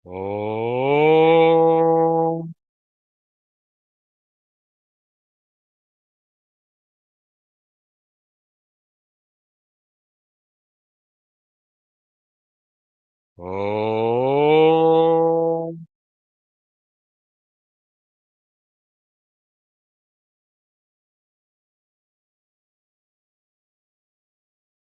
Om. Om.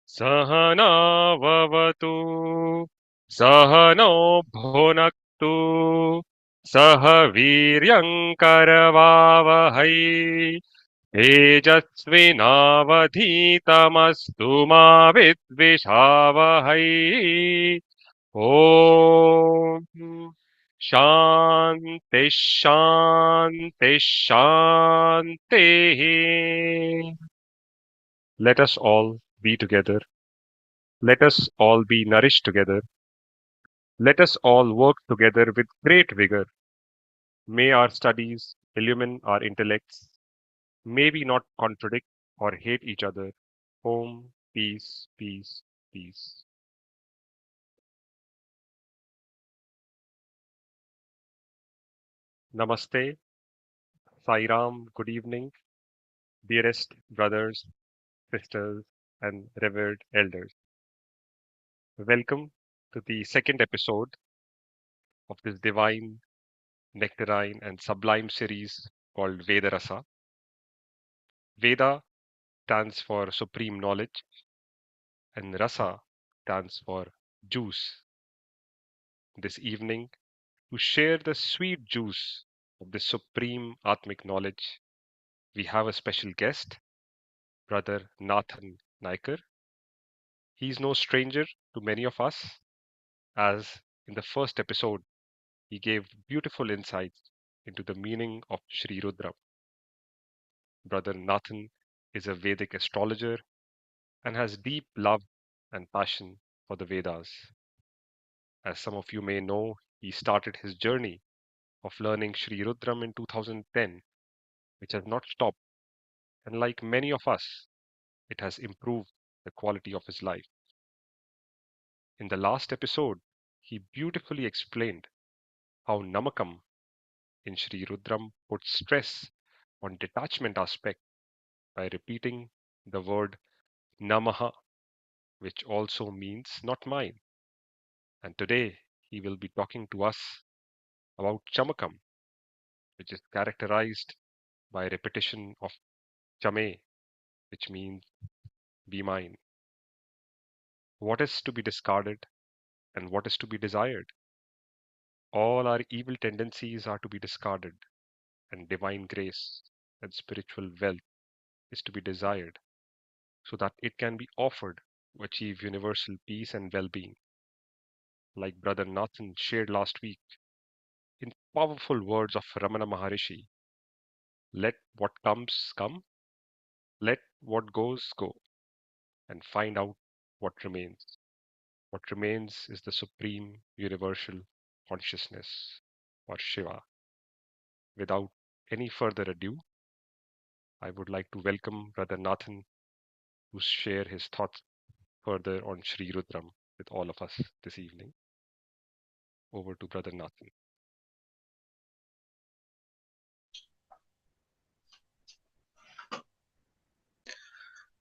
Sahana vavatu. Sahano bhunaktu. Sah viryankaravavahai. तेजस्विनावधीतमस्तु मा विद्विषावहै ॐ शान्ति शान्ति शान्तिः. Let us all be together. Let us all be nourished together. Let us all work together with great vigor. May our studies illumine our intellects. May we not contradict or hate each other. Om, peace, peace, peace. Namaste, Sairam, good evening, dearest brothers, sisters, and revered elders. Welcome to the second episode of this divine, nectarine, and sublime series called VedaRasa. Veda stands for supreme knowledge, and Rasa stands for juice. This evening, to share the sweet juice of the supreme Atmic knowledge, we have a special guest, Brother Nathan Naikar. He is no stranger to many of us, as in the first episode, he gave beautiful insights into the meaning of Sri Rudram. Brother Nathan is a Vedic astrologer and has deep love and passion for the Vedas. As some of you may know, he started his journey of learning Sri Rudram in 2010, which has not stopped, and like many of us, it has improved the quality of his life. In the last episode, he beautifully explained how Namakam in Sri Rudram puts stress on detachment aspect by repeating the word Namaha, which also means not mine. And today he will be talking to us about Chamakam, which is characterized by repetition of Chame, which means be mine. What is to be discarded and what is to be desired? All our evil tendencies are to be discarded. and divine grace and spiritual wealth is to be desired so that it can be offered to achieve universal peace and well being. Like Brother Nathan shared last week, in powerful words of Ramana Maharishi, let what comes come, let what goes go, and find out what remains. What remains is the supreme universal consciousness, or Shiva. Without any further ado, I would like to welcome Brother Nathan to share his thoughts further on Sri Rudram with all of us this evening. Over to Brother Nathan.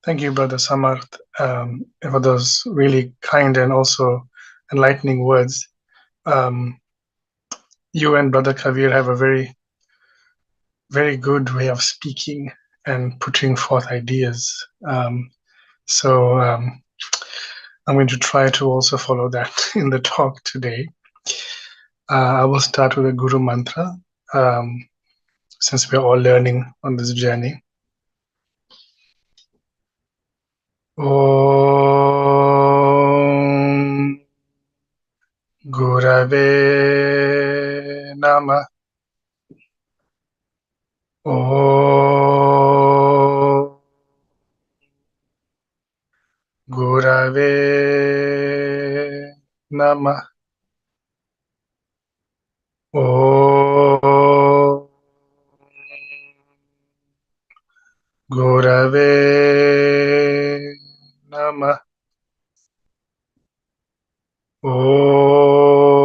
Thank you, Brother Samarth, for those really kind and also enlightening words. You and Brother Kavir have a very, very good way of speaking and putting forth ideas. So I'm going to try to also follow that in the talk today. I will start with a Guru Mantra, since we're all learning on this journey. Om Gurave Namah. Om Gurave Namah. Om Gurave Namah. Om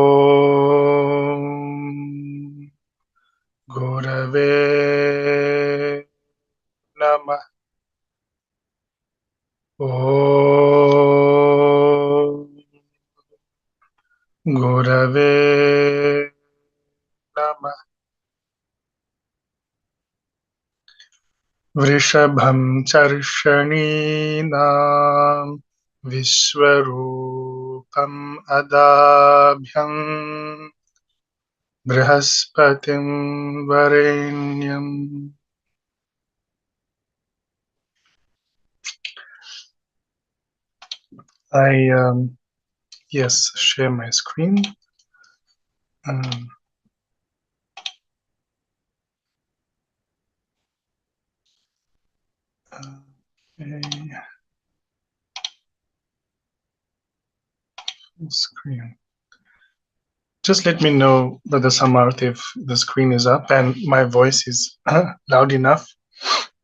Gurave Namah. Om Gurave Namah. Vrishabham Charshaninam Vishwarupam Adabhyam Brihaspatim Varenyam. I share my screen. Okay. Full screen. Just let me know, Brother Samarth, if the screen is up and my voice is loud enough.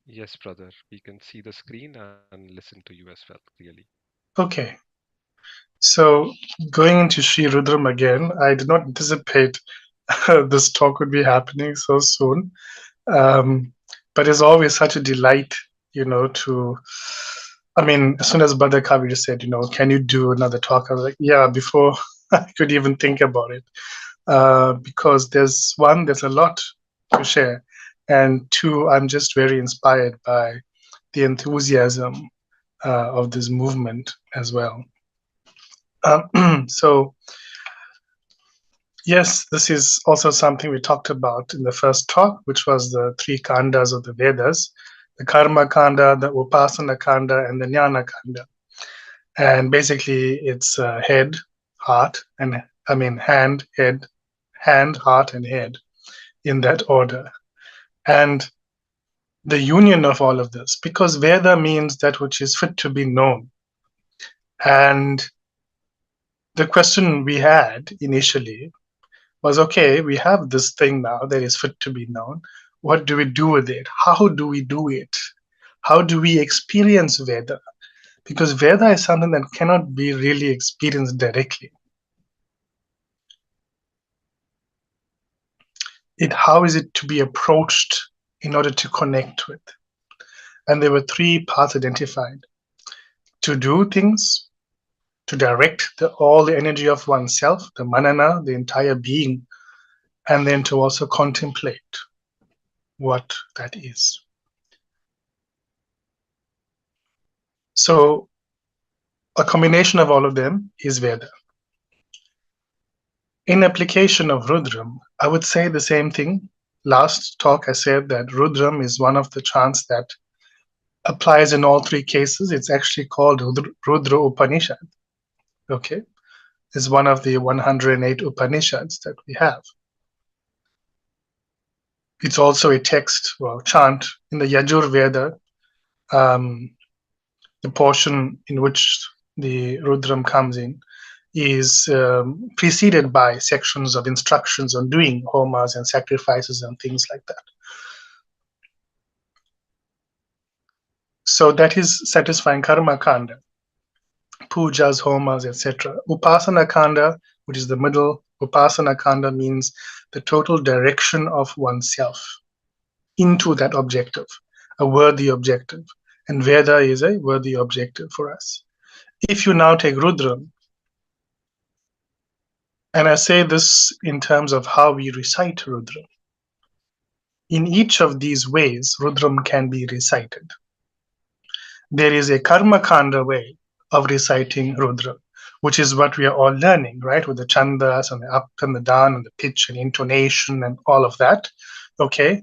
Yes, brother, we can see the screen and listen to you as well clearly. Okay. So going into Sri Rudram again, I did not anticipate this talk would be happening so soon. But it's always such a delight, as soon as Brother Kavi just said, can you do another talk? I was like, yeah, before I could even think about it. Because there's a lot to share. And two, I'm just very inspired by the enthusiasm of this movement as well. So, yes, this is also something we talked about in the first talk, which was the three Kandas of the Vedas, the Karma Kanda, the Upasana Kanda, and the Jnana Kanda. And basically, it's head, heart, hand, heart, and head in that order. And the union of all of this, because Veda means that which is fit to be known. And the question we had initially was, okay, we have this thing now that is fit to be known. What do we do with it? How do we do it? How do we experience Veda? Because Veda is something that cannot be really experienced directly. How is it to be approached in order to connect with? And there were three paths identified: to do things, to direct all the energy of oneself, the manana, the entire being, and then to also contemplate what that is. So a combination of all of them is Veda. In application of Rudram, I would say the same thing, last talk I said that Rudram is one of the chants that applies in all three cases. It's actually called Rudra Upanishad. Okay, it's one of the 108 Upanishads that we have. It's also a text or chant in the Yajur Veda, the portion in which the Rudram comes in is preceded by sections of instructions on doing homas and sacrifices and things like that. So that is satisfying karma kanda, pujas, homas, etc. Upasana kanda, which is the middle, upasana kanda means the total direction of oneself into that objective, a worthy objective. And Veda is a worthy objective for us. If you now take Rudram, and I say this in terms of how we recite Rudram, in each of these ways, Rudram can be recited. There is a karma kanda way of reciting Rudra, which is what we are all learning, right? With the chandas and the up and the down and the pitch and intonation and all of that. Okay.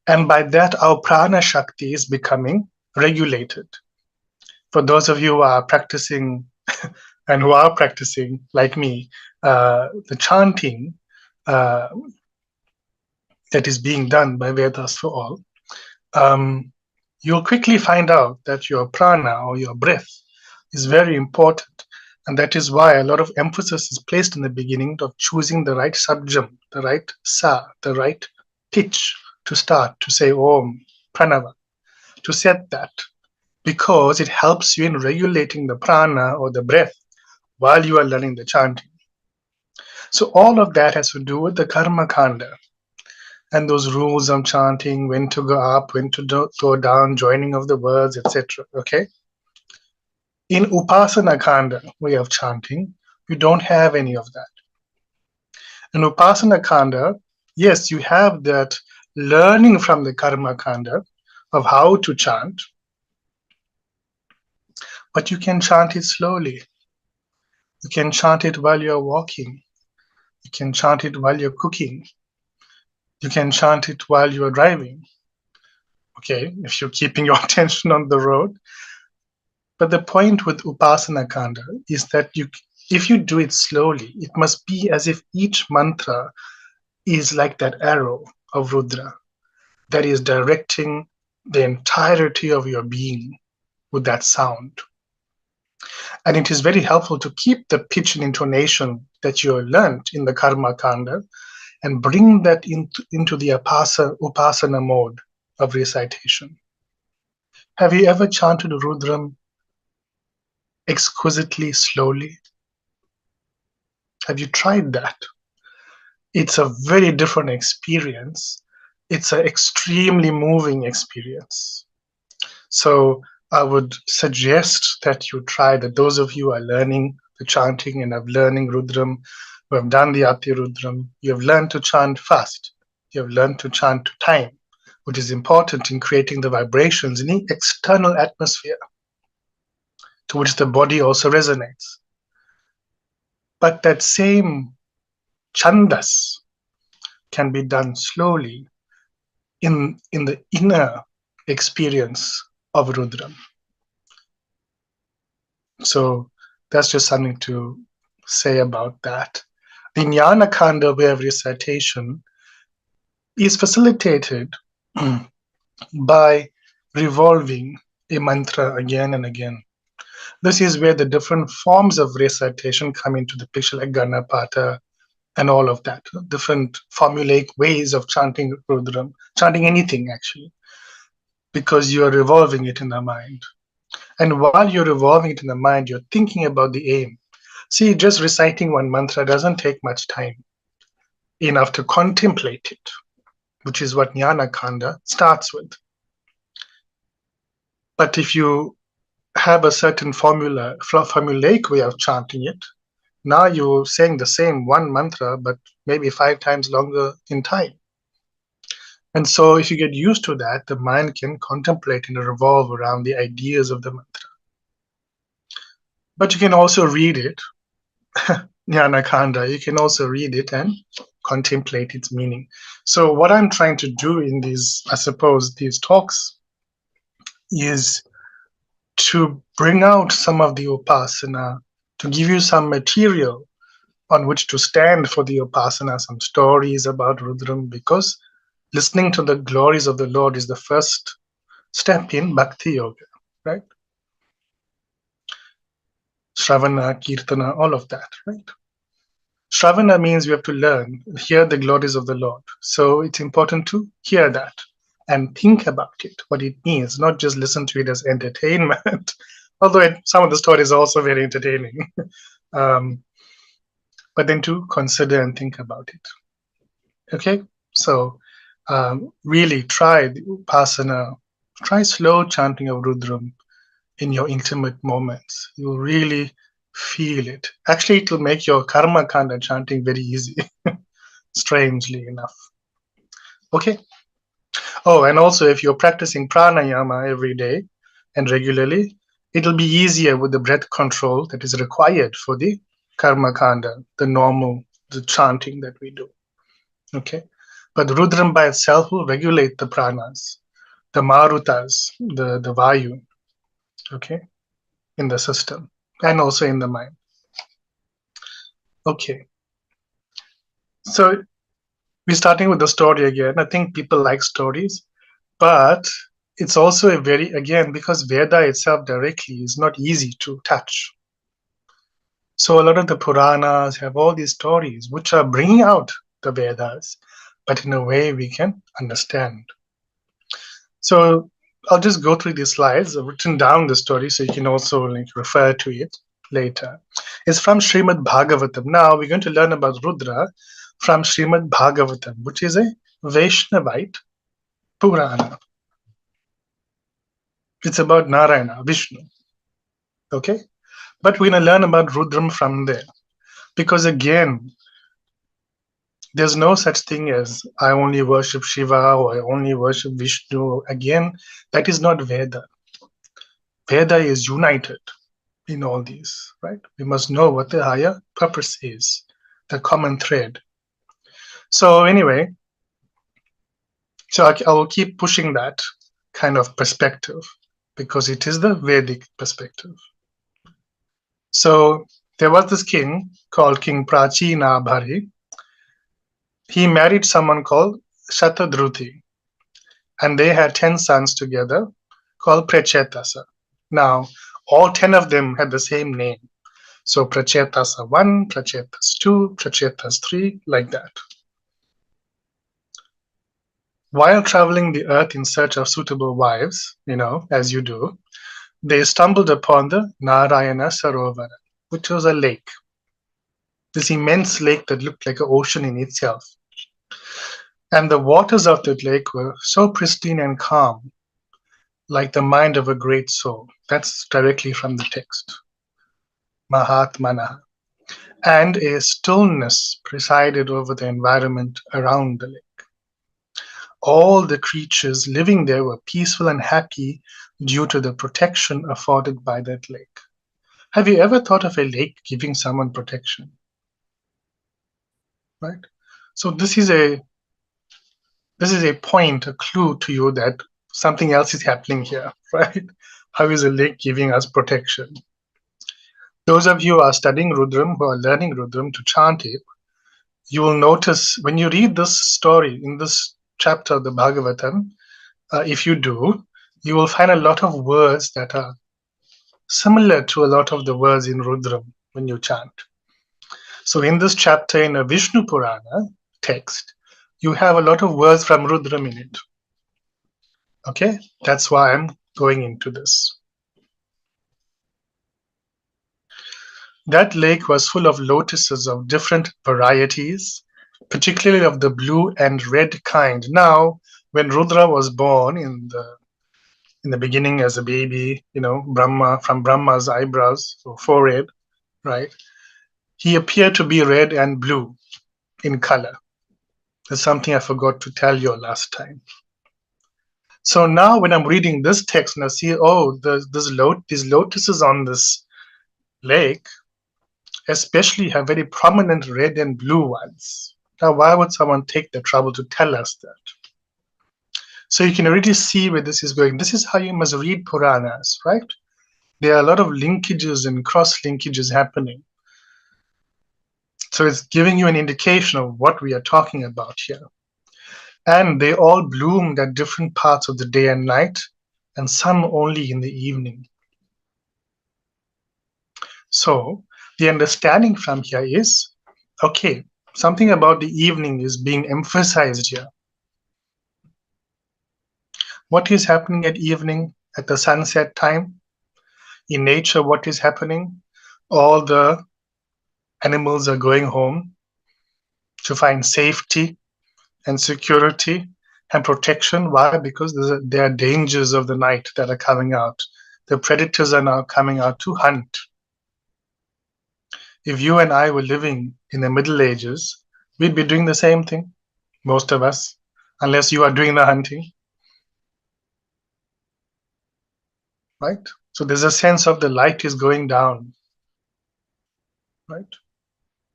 And by that, our prana shakti is becoming regulated. For those of you who are practicing and who are practicing, like me, the chanting that is being done by Vedas for all, you'll quickly find out that your prana or your breath is very important. And that is why a lot of emphasis is placed in the beginning of choosing the right sabjam, the right sa, the right pitch to start, to say Om, Pranava, to set that, because it helps you in regulating the prana or the breath while you are learning the chanting. So all of that has to do with the karma kanda and those rules of chanting, when to go up, when to go down, joining of the words, etc. Okay? In Upasana Kanda way of chanting, you don't have any of that. In Upasana Kanda, yes, you have that learning from the Karma Kanda of how to chant, but you can chant it slowly. You can chant it while you're walking. You can chant it while you're cooking. You can chant it while you're driving. Okay, if you're keeping your attention on the road. But the point with Upasana Kanda is that if you do it slowly, it must be as if each mantra is like that arrow of Rudra that is directing the entirety of your being with that sound. And it is very helpful to keep the pitch and intonation that you learned in the Karma Kanda and bring that into the Upasana mode of recitation. Have you ever chanted Rudram exquisitely slowly? Have you tried that? It's a very different experience. It's an extremely moving experience. So I would suggest that you try that. Those of you who are learning the chanting and have learning Rudram, who have done the Ati Rudram, you have learned to chant fast. You have learned to chant to time, which is important in creating the vibrations in the external atmosphere to which the body also resonates. But that same chandas can be done slowly in the inner experience of Rudram. So that's just something to say about that. The Jnana Kanda way of recitation is facilitated by revolving a mantra again and again. This is where the different forms of recitation come into the picture, like Ganapata and all of that. Different formulaic ways of chanting Rudram, chanting anything actually, because you are revolving it in the mind. And while you're revolving it in the mind, you're thinking about the aim. See, just reciting one mantra doesn't take much time enough to contemplate it, which is what Jnana Kanda starts with. But if you have a certain formulaic way of chanting it, now you're saying the same one mantra, but maybe 5 times longer in time. And so if you get used to that, the mind can contemplate and revolve around the ideas of the mantra. But you can also read it, Jnana Kanda, you can also read it and contemplate its meaning. So what I'm trying to do in these, I suppose, these talks is to bring out some of the upasana, to give you some material on which to stand for the upasana, some stories about Rudram, because listening to the glories of the Lord is the first step in Bhakti Yoga, right? Shravana, Kirtana, all of that, right? Shravana means we have to learn, hear the glories of the Lord. So it's important to hear that and think about it, what it means, not just listen to it as entertainment, although some of the stories are also very entertaining, um, but then to consider and think about it. Okay? So really try the Upasana, try slow chanting of Rudram in your intimate moments. You'll really feel it. Actually, it will make your karma kanda chanting very easy, strangely enough. Okay. Oh, and also if you're practicing pranayama every day and regularly, it'll be easier with the breath control that is required for the karma kanda, the normal, the chanting that we do. Okay. But Rudram by itself will regulate the pranas, the marutas, the vayu, okay, in the system and also in the mind. Okay. So we're starting with the story again. I think people like stories, but it's also a very, again, because Veda itself directly is not easy to touch. So a lot of the Puranas have all these stories which are bringing out the Vedas, but in a way we can understand. So I'll just go through these slides. I've written down the story so you can also refer to it later. It's from Srimad Bhagavatam. Now we're going to learn about Rudra from Srimad Bhagavatam, which is a Vaishnavite Purana. It's about Narayana, Vishnu. Okay? But we're going to learn about Rudram from there. Because again, there's no such thing as I only worship Shiva or I only worship Vishnu. Again, that is not Veda. Veda is united in all these, right? We must know what the higher purpose is, the common thread. So anyway, so I will keep pushing that kind of perspective because it is the Vedic perspective. So there was this king called King Prachinabhari. He married someone called Shatadruti, and they had 10 sons together called Pracetasa. Now, all 10 of them had the same name. So Pracetasa 1, Pracetas 2, Pracetas 3, like that. While traveling the earth in search of suitable wives, as you do, they stumbled upon the Narayana Sarovara, which was a lake. This immense lake that looked like an ocean in itself. And the waters of that lake were so pristine and calm, like the mind of a great soul. That's directly from the text. Mahatmana. And a stillness presided over the environment around the lake. All the creatures living there were peaceful and happy due to the protection afforded by that lake. Have you ever thought of a lake giving someone protection? Right? So this is a point, a clue to you that something else is happening here, right? How is a lake giving us protection? Those of you who are studying Rudram, who are learning Rudram to chant it, you will notice when you read this story in this chapter of the Bhagavatam, if you do, you will find a lot of words that are similar to a lot of the words in Rudram when you chant. So in this chapter in a Vishnu Purana text, you have a lot of words from Rudram in it. Okay, that's why I'm going into this. That lake was full of lotuses of different varieties, particularly of the blue and red kind. Now, when Rudra was born in the beginning as a baby, Brahma, from Brahma's eyebrows or forehead, right? He appeared to be red and blue in color. That's something I forgot to tell you last time. So now when I'm reading this text and I see, these lotuses on this lake, especially have very prominent red and blue ones. Now, why would someone take the trouble to tell us that? So you can already see where this is going. This is how you must read Puranas, right? There are a lot of linkages and cross linkages happening. So it's giving you an indication of what we are talking about here. And they all bloomed at different parts of the day and night, and some only in the evening. So the understanding from here is, okay, something about the evening is being emphasized here. What is happening at evening, at the sunset time? In nature, what is happening? All the animals are going home to find safety and security and protection. Why? Because there are dangers of the night that are coming out. The predators are now coming out to hunt. If you and I were living in the Middle Ages, we'd be doing the same thing, most of us, unless you are doing the hunting, right? So there's a sense of the light is going down, right?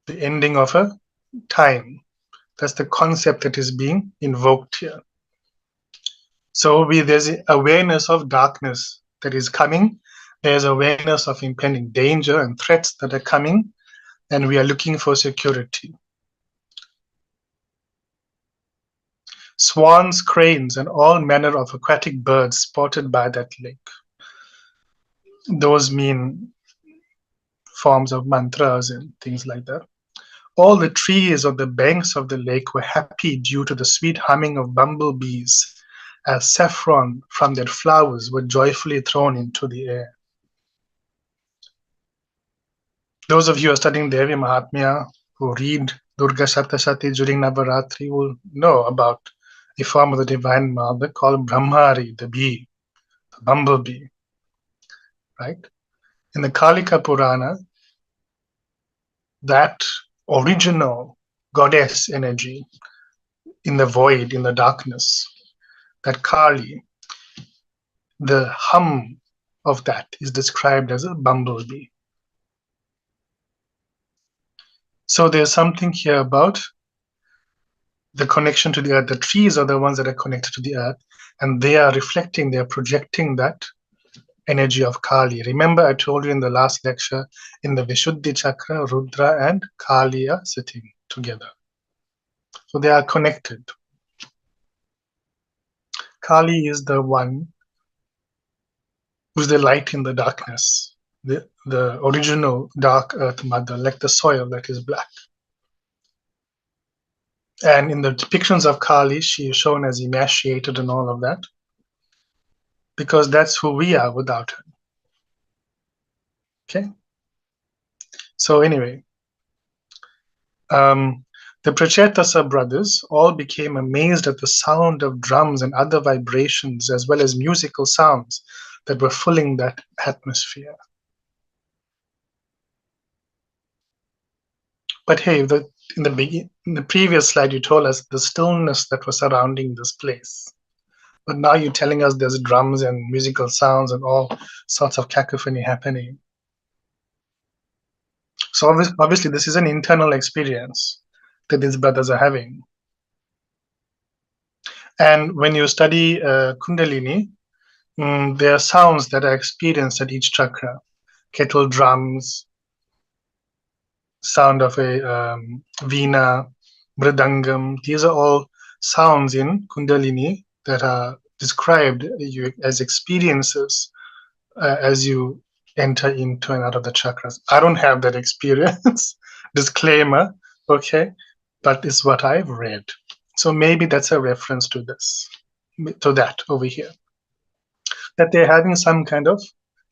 The ending of a time. That's the concept that is being invoked here. So there's awareness of darkness that is coming. There's awareness of impending danger and threats that are coming, and we are looking for security. Swans, cranes, and all manner of aquatic birds spotted by that lake. Those mean forms of mantras and things like that. All the trees on the banks of the lake were happy due to the sweet humming of bumblebees, as saffron from their flowers were joyfully thrown into the air. Those of you who are studying Devi Mahatmya, who read Durga Saptashati during Navaratri, will know about a form of the Divine Mother called Brahmari, the bee, the bumblebee, right? In the Kalika Purana, that original goddess energy in the void, in the darkness, that Kali, the hum of that is described as a bumblebee. So there's something here about the connection to the earth. The trees are the ones that are connected to the earth, and they are reflecting, they are projecting that energy of Kali. Remember, I told you in the last lecture, in the Vishuddhi Chakra, Rudra and Kali are sitting together. So they are connected. Kali is the one who's the light in the darkness, the original dark earth mother, like the soil that is black. And in the depictions of Kali, she is shown as emaciated and all of that, because that's who we are without her. Okay? So anyway, the Pracetasa brothers all became amazed at the sound of drums and other vibrations, as well as musical sounds that were filling that atmosphere. But hey, in the previous slide, you told us the stillness that was surrounding this place. But now you're telling us there's drums and musical sounds and all sorts of cacophony happening. So obviously, this is an internal experience that these brothers are having. And when you study Kundalini, there are sounds that are experienced at each chakra. Kettle drums, sound of a veena, mridangam. These are all sounds in Kundalini that are described as experiences as you enter into and out of the chakras. I don't have that experience, disclaimer, okay, but it's what I've read. So maybe that's a reference to this, to that over here, that they're having some kind of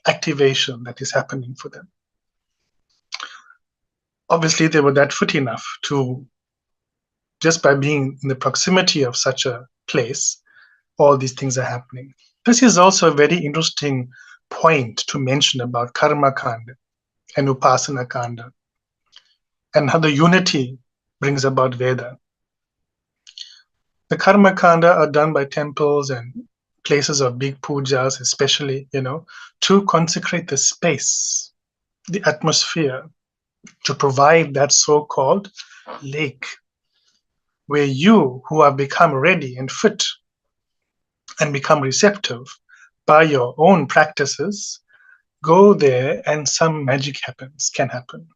activation that is happening for them. Obviously, they were that fit enough to, just by being in the proximity of such a place, all these things are happening. This is also a very interesting point to mention about Karma Kanda and Upasana Kanda, and how the unity brings about Veda. The Karma Kanda are done by temples and places of big pujas, especially, to consecrate the space, the atmosphere, to provide that so-called lake where you, who have become ready and fit and become receptive by your own practices, go there and some magic can happen.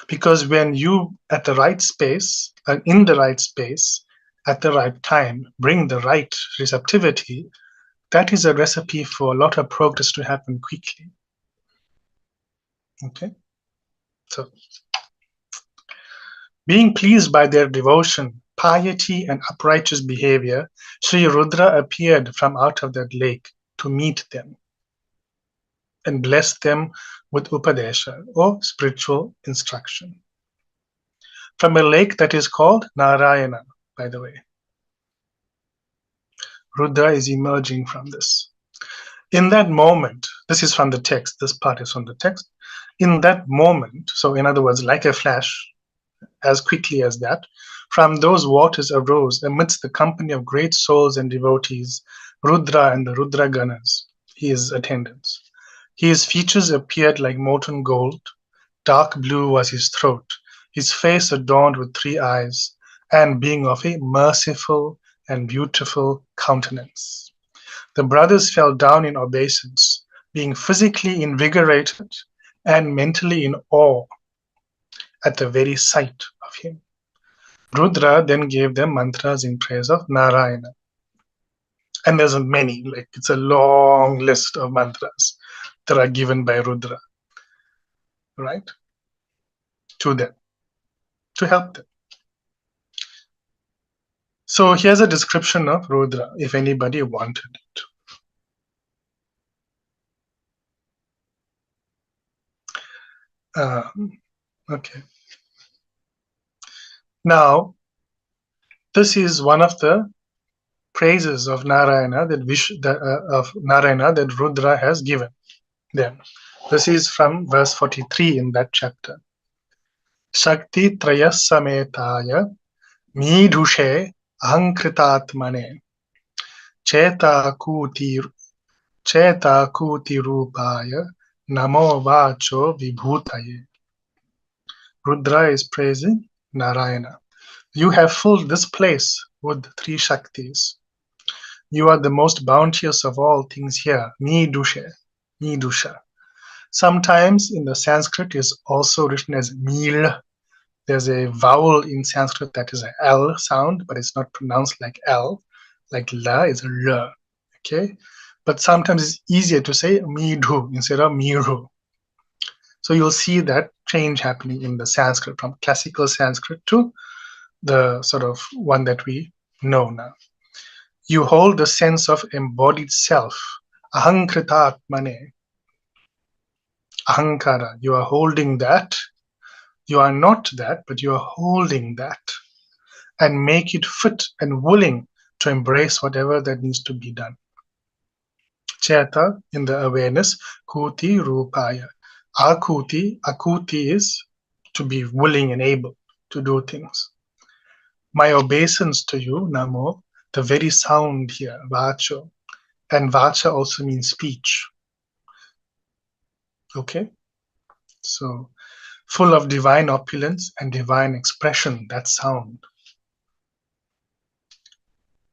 Because when you at the right space and in the right space at the right time bring the right receptivity, that is a recipe for a lot of progress to happen quickly. Okay, so being pleased by their devotion, piety, and uprighteous behavior, Sri Rudra appeared from out of that lake to meet them and bless them with upadesha or spiritual instruction. From a lake that is called Narayana, by the way. Rudra is emerging from this. In that moment, this is from the text, this part is from the text. In that moment, so in other words, like a flash, as quickly as that, from those waters arose, amidst the company of great souls and devotees, Rudra and the Rudra Ganas, his attendants. His features appeared like molten gold, dark blue was his throat, his face adorned with 3 eyes, and being of a merciful and beautiful countenance. The brothers fell down in obeisance, being physically invigorated and mentally in awe at the very sight of him. Rudra then gave them mantras in praise of Narayana. And there's many, like it's a long list of mantras that are given by Rudra, right? To them, to help them. So here's a description of Rudra, if anybody wanted it. Okay. Now, this is one of the praises of Narayana that Rudra has given them. This is from verse 43 in that chapter. Shakti Trayas Sametaya Midhushe Ahankritatmane Chetakuti Rupaya Namo Vacho Vibhutaye. Rudra is praising Narayana. You have filled this place with 3 Shaktis. You are the most bounteous of all things here. Midushe, Midusha. Sometimes in the Sanskrit is also written as Mil. There's a vowel in Sanskrit that is an L sound, but it's not pronounced like L. Like La is a L. Okay? But sometimes it's easier to say Midhu instead of Miru. So you'll see that change happening in the Sanskrit from classical Sanskrit to the sort of one that we know now. You hold the sense of embodied self, ahankritatmane, ahankara. You are holding that. You are not that, but you are holding that and make it fit and willing to embrace whatever that needs to be done. Cheta in the awareness, kuti rupaya. Akuti is to be willing and able to do things. My obeisance to you, Namo, the very sound here, Vacho. And Vacha also means speech. Okay? So, full of divine opulence and divine expression, that sound.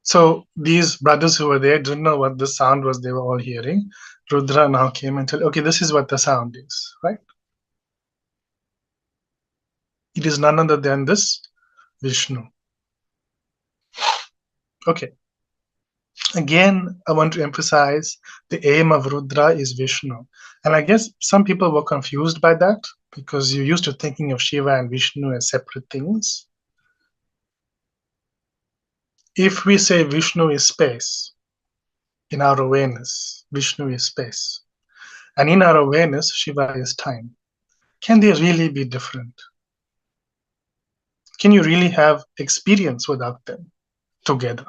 So, these brothers who were there didn't know what the sound was they were all hearing. Rudra now came and told, okay, this is what the sound is, right? It is none other than this Vishnu. Okay. Again, I want to emphasize the aim of Rudra is Vishnu. And I guess some people were confused by that because you're used to thinking of Shiva and Vishnu as separate things. If we say Vishnu is space, in our awareness, Vishnu is space. And in our awareness, Shiva is time. Can they really be different? Can you really have experience without them together?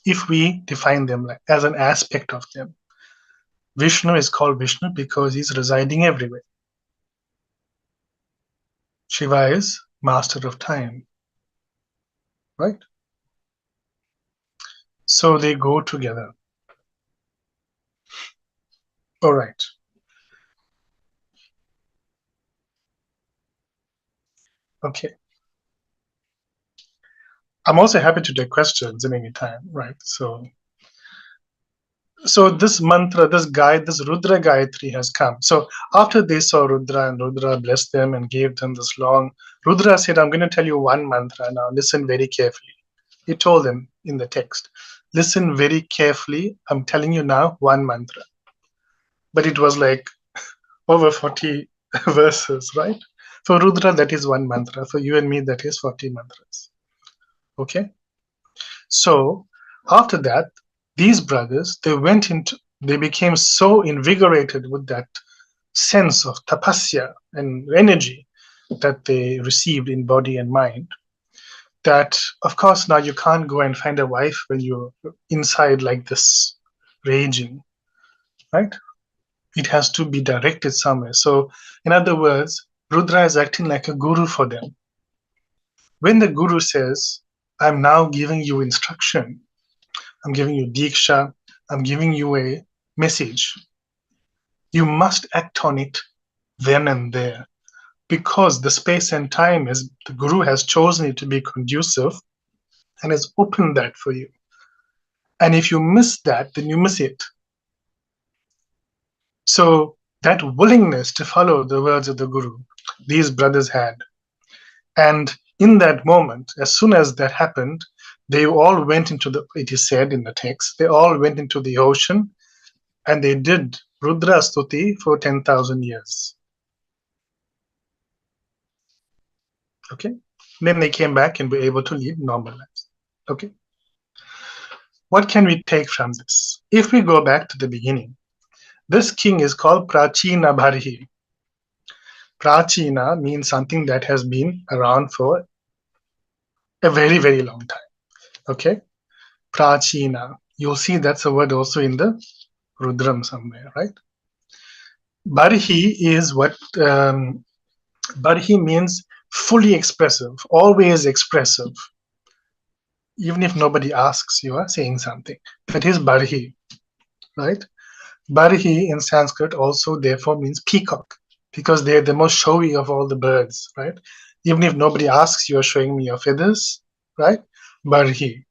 If we define them like as an aspect of them, Vishnu is called Vishnu because he's residing everywhere. Shiva is master of time, right? So they go together. All right. Okay. I'm also happy to take questions in any time, right? So this mantra, this guy, this Rudra Gayatri has come. So after they saw Rudra and Rudra blessed them and gave them this long, Rudra said, I'm going to tell you one mantra now. Listen very carefully. He told them in the text, listen very carefully. I'm telling you now one mantra. But it was like over 40 verses, right? For Rudra, that is one mantra. For you and me, that is 40 mantras. Okay? So after that, these brothers, they became so invigorated with that sense of tapasya and energy that they received in body and mind, that of course now you can't go and find a wife when you're inside like this raging, right? It has to be directed somewhere. So in other words, Rudra is acting like a guru for them. When the guru says, I'm now giving you instruction, I'm giving you diksha, I'm giving you a message, you must act on it then and there, because the space and time is the guru has chosen it to be conducive and has opened that for you. And if you miss that, then you miss it. So that willingness to follow the words of the guru, these brothers had. And in that moment, as soon as that happened, they all went into it is said in the text, they all went into the ocean and they did Rudra Stuti for 10,000 years. Okay? Then they came back and were able to lead normal lives. Okay? What can we take from this? If we go back to the beginning, this king is called Prachina Bharhi. Prachina means something that has been around for a very, very long time. Okay? Prachina. You'll see that's a word also in the Rudram somewhere, right? Barhi is what Barhi means fully expressive, always expressive. Even if nobody asks, you are saying something. That is Barhi, right? Barhi in Sanskrit also therefore means peacock, because they're the most showy of all the birds, right? Even if nobody asks, you're showing me your feathers, right? Barhi.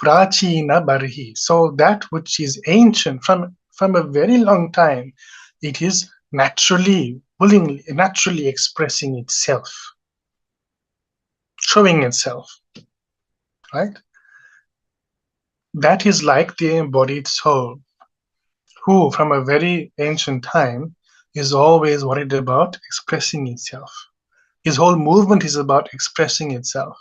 Prachina Barhi. So that which is ancient from a very long time, it is naturally expressing itself, showing itself, right? That is like the embodied soul, who from a very ancient time is always worried about expressing itself. His whole movement is about expressing itself.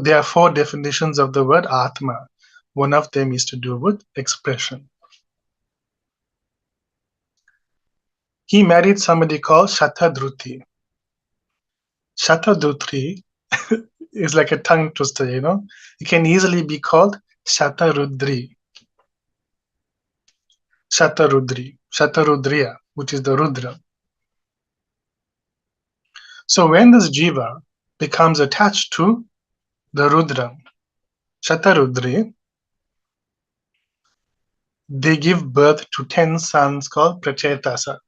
There are 4 definitions of the word Atma. One of them is to do with expression. He married somebody called Shatadruti. Shatadruti is like a tongue twister, you know. It can easily be called Shatarudri. Shatarudriya, which is the Rudra. So when this jiva becomes attached to the Rudra, Shatarudri, they give birth to 10 sons called Pracetasa.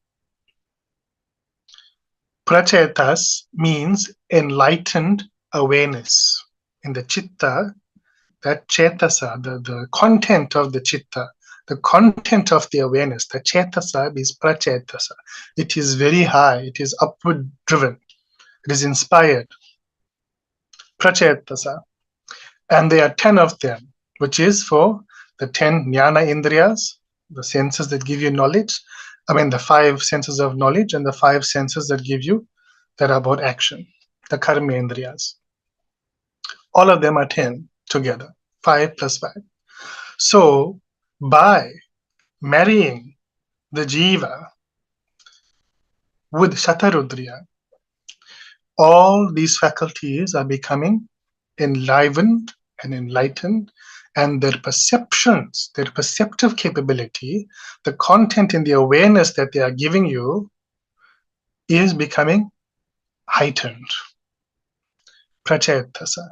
Pracetas means enlightened awareness. In the chitta, that chetasa, the content of the chitta, the content of the awareness, the chetasa is pracetasa. It is very high, it is upward driven, it is inspired. Pracetasa. And there are 10 of them, which is for the 10 jnana indriyas, the senses that give you knowledge. I mean, the 5 senses of knowledge and the 5 senses that give you, that are about action, the karma indriyas. All of them are 10 together, 5 plus 5. So, by marrying the jiva with Shatarudriya, all these faculties are becoming enlivened and enlightened, and their perceptions, their perceptive capability, the content in the awareness that they are giving you is becoming heightened. Pracetasa.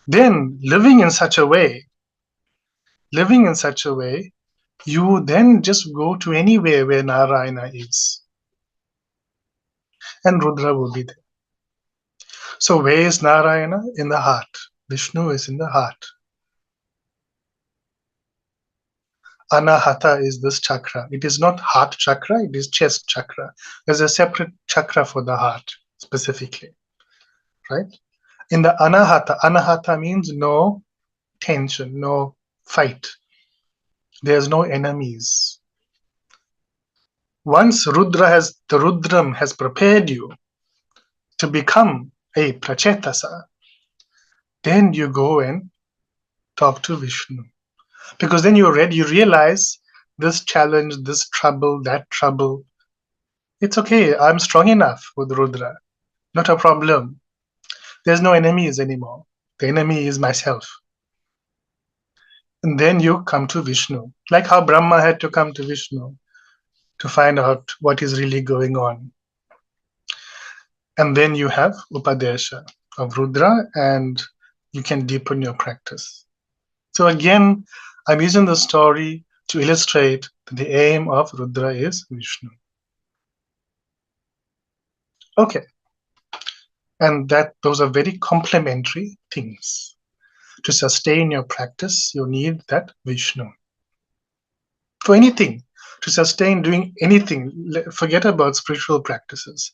Then living in such a way, you then just go to anywhere where Narayana is. And Rudra will be there. So where is Narayana? In the heart. Vishnu is in the heart. Anahata is this chakra. It is not heart chakra, it is chest chakra. There's a separate chakra for the heart specifically, right? In the anahata means no tension, no fight. There's no enemies. Once the Rudram has prepared you to become a Pracetasa, then you go and talk to Vishnu. Because then you realize this challenge, this trouble, that trouble. It's okay, I'm strong enough with Rudra. Not a problem. There's no enemies anymore. The enemy is myself. And then you come to Vishnu. Like how Brahma had to come to Vishnu to find out what is really going on. And then you have Upadesha of Rudra, and you can deepen your practice. So again, I'm using the story to illustrate that the aim of Rudra is Vishnu. Okay. And that those are very complementary things. To sustain your practice, you need that Vishnu. For anything, to sustain doing anything, forget about spiritual practices.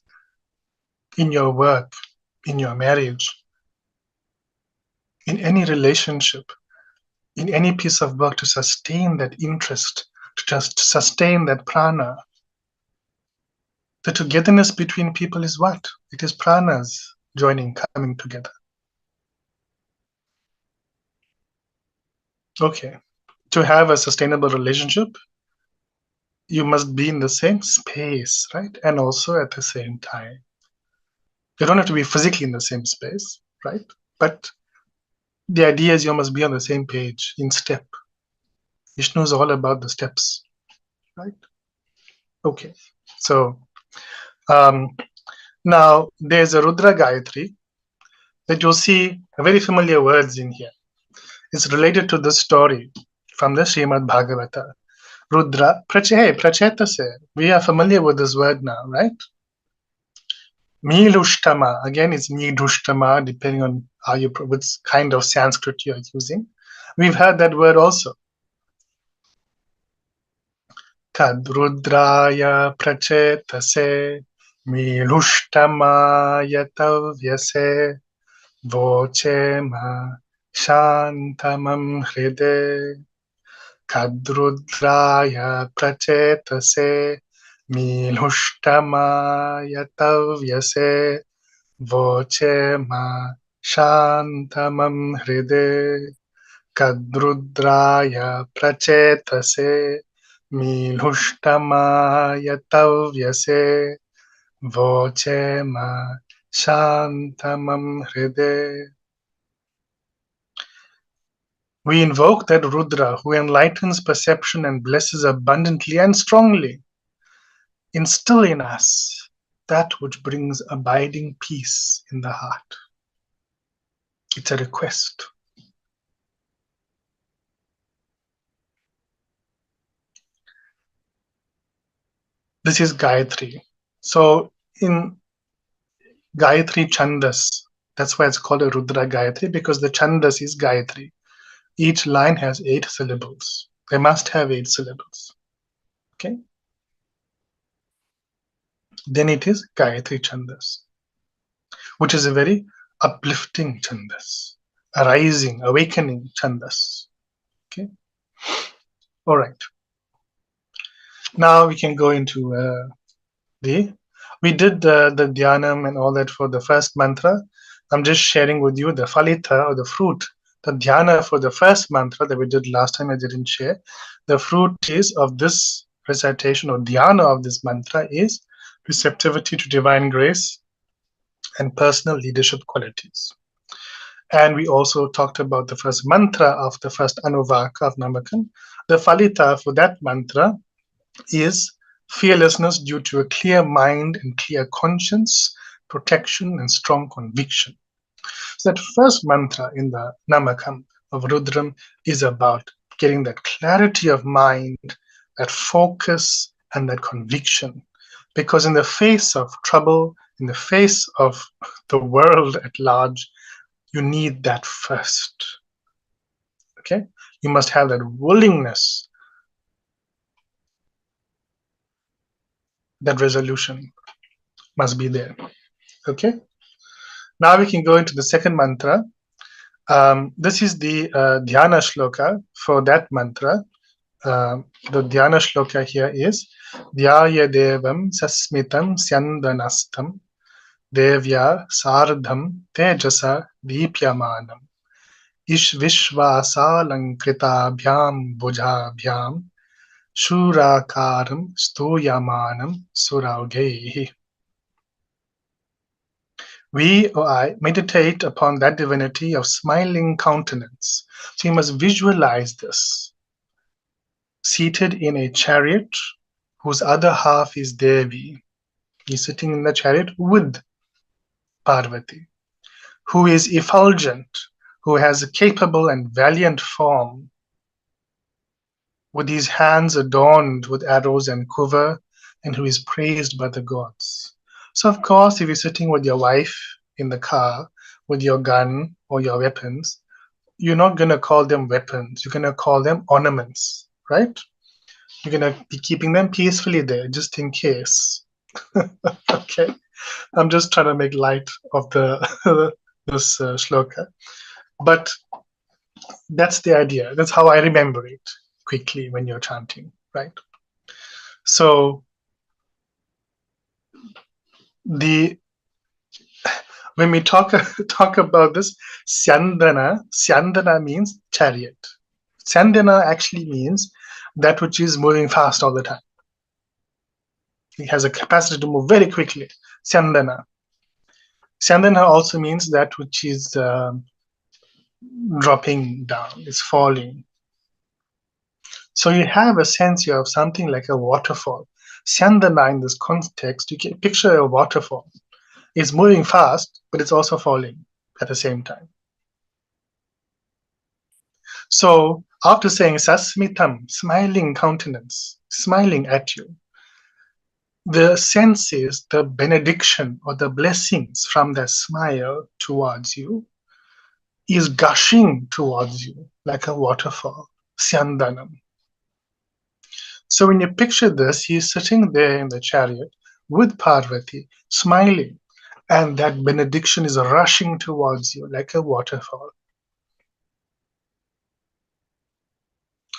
In your work, in your marriage, in any relationship, in any piece of work, to sustain that interest, to just sustain that prana. The togetherness between people is what? It is pranas joining, coming together. Okay. To have a sustainable relationship, you must be in the same space, right? And also at the same time. You don't have to be physically in the same space, right? But the idea is you must be on the same page, in step. Vishnu is all about the steps, right? Okay. So now there's a Rudra Gayatri that you'll see very familiar words in here. It's related to the story from the Srimad Bhagavata. Rudra, Pracetasa. We are familiar with this word now, right? Milushtama, again, it's Midushtama, depending on how you, which kind of Sanskrit you're using. We've heard that word also. Kadrudraya prachetase, Milushtama tavyase, Vochema shantamam hride. Kadrudraya prachetase, Milushtama tavyase, Vochema shantamam hride. Kadrudraya prachetase, Milhushtama tavyase, Vochema shantamam hride. We invoke that Rudra who enlightens perception and blesses abundantly and strongly. Instill in us that which brings abiding peace in the heart. It's a request. This is Gayatri. So in Gayatri Chandas, that's why it's called a Rudra Gayatri, because the Chandas is Gayatri. Each line has 8 syllables. They must have 8 syllables. Okay? Then it is Gayatri Chandas, which is a very uplifting Chandas, arising, awakening Chandas. Okay? All right. Now we can go into we did the dhyanam and all that for the first mantra. I'm just sharing with you the falita or the fruit, the dhyana for the first mantra that we did last time. I didn't share. The fruit is of this recitation or dhyana of this mantra is receptivity to divine grace and personal leadership qualities. And we also talked about the first mantra of the first anuvaka of Namakam. The falita for that mantra is fearlessness due to a clear mind and clear conscience, protection, and strong conviction. So that first mantra in the Namakam of Rudram is about getting that clarity of mind, that focus, and that conviction. Because in the face of trouble, in the face of the world at large, you need that first. Okay? You must have that willingness, that resolution must be there. Okay? Now we can go into the second mantra. This is the dhyana shloka for that mantra. The dhyana shloka here is Dhyaya Devam Sasmitam Syandanastam Devya Sardham Tejasa Deepyamanam Ish Vishvasalankrita Bhujabhyam Shurakaram Stuyamanam Suraugehi. We, or I, meditate upon that divinity of smiling countenance. So you must visualize this. Seated in a chariot whose other half is Devi. He's sitting in the chariot with Parvati, who is effulgent, who has a capable and valiant form, with his hands adorned with arrows and quiver, and who is praised by the gods. So, of course, if you're sitting with your wife in the car with your gun or your weapons, you're not going to call them weapons. You're going to call them ornaments, right? You're going to be keeping them peacefully there just in case. Okay, I'm just trying to make light of the this shloka, but that's the idea. That's how I remember it quickly when you're chanting, right? So the when we talk talk about this syandana means chariot. Syandana actually means that which is moving fast all the time. It has a capacity to move very quickly. Syandana. Syandana also means that which is dropping down, is falling. So you have a sense of something like a waterfall. Syandana in this context, you can picture a waterfall. It's moving fast, but it's also falling at the same time. So after saying sasmitam, smiling countenance, smiling at you, the sense is the benediction or the blessings from the smile towards you is gushing towards you like a waterfall, Syandanam. So when you picture this, he's sitting there in the chariot with Parvati, smiling, and that benediction is rushing towards you like a waterfall.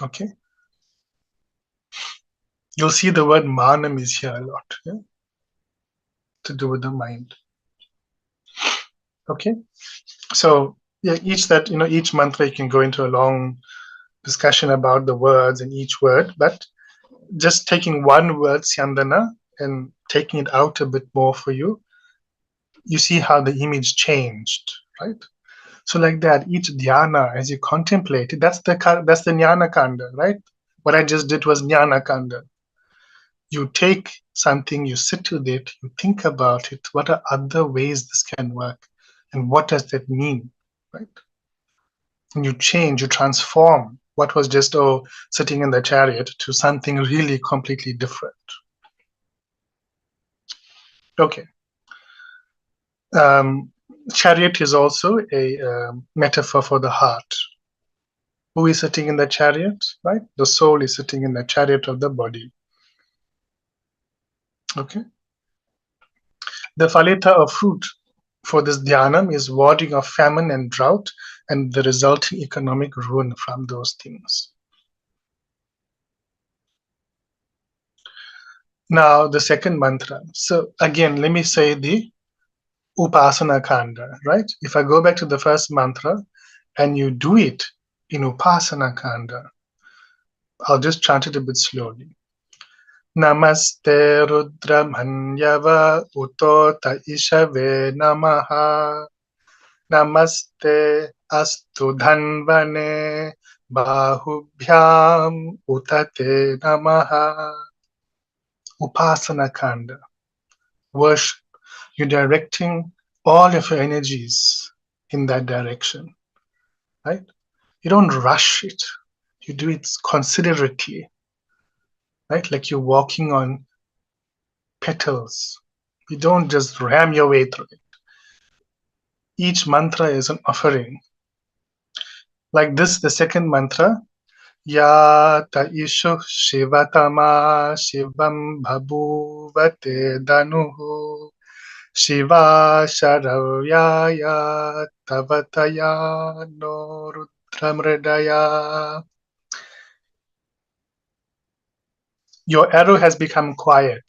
Okay? You'll see the word manam is here a lot, yeah? To do with the mind. Okay? So yeah, each mantra you can go into a long discussion about the words in each word, but just taking one word, Syandana, and taking it out a bit more for you, you see how the image changed, right? So like that, each dhyana, as you contemplate it, that's the jnana kanda, right? What I just did was jnana kanda. You take something, you sit with it, you think about it. What are other ways this can work, and what does that mean, right? And you change, you transform what was just sitting in the chariot to something really completely different. Okay. Chariot is also a metaphor for the heart. Who is sitting in the chariot, right? The soul is sitting in the chariot of the body. Okay. The falita of fruit for this dhyanam is warding of famine and drought and the resulting economic ruin from those things. Now, the second mantra. So again, let me say the Upasana Kanda, right? If I go back to the first mantra and you do it in Upasana Kanda, I'll just chant it a bit slowly. Namaste Rudramanyava Utota Ishave Namaha. Namaste Astu Dhanvane Bahubhyam Utate Namaha. Upasana Kanda. Worship. You're directing all of your energies in that direction, right? You don't rush it. You do it considerately, right? Like you're walking on petals, You don't just ram your way through it. Each mantra is an offering. Like this, the second mantra, Ya ta isho shivatama shivam bhabuvate danuhu Shiva Sharavyaya Tavataya no Rudramridaya. Your arrow has become quiet.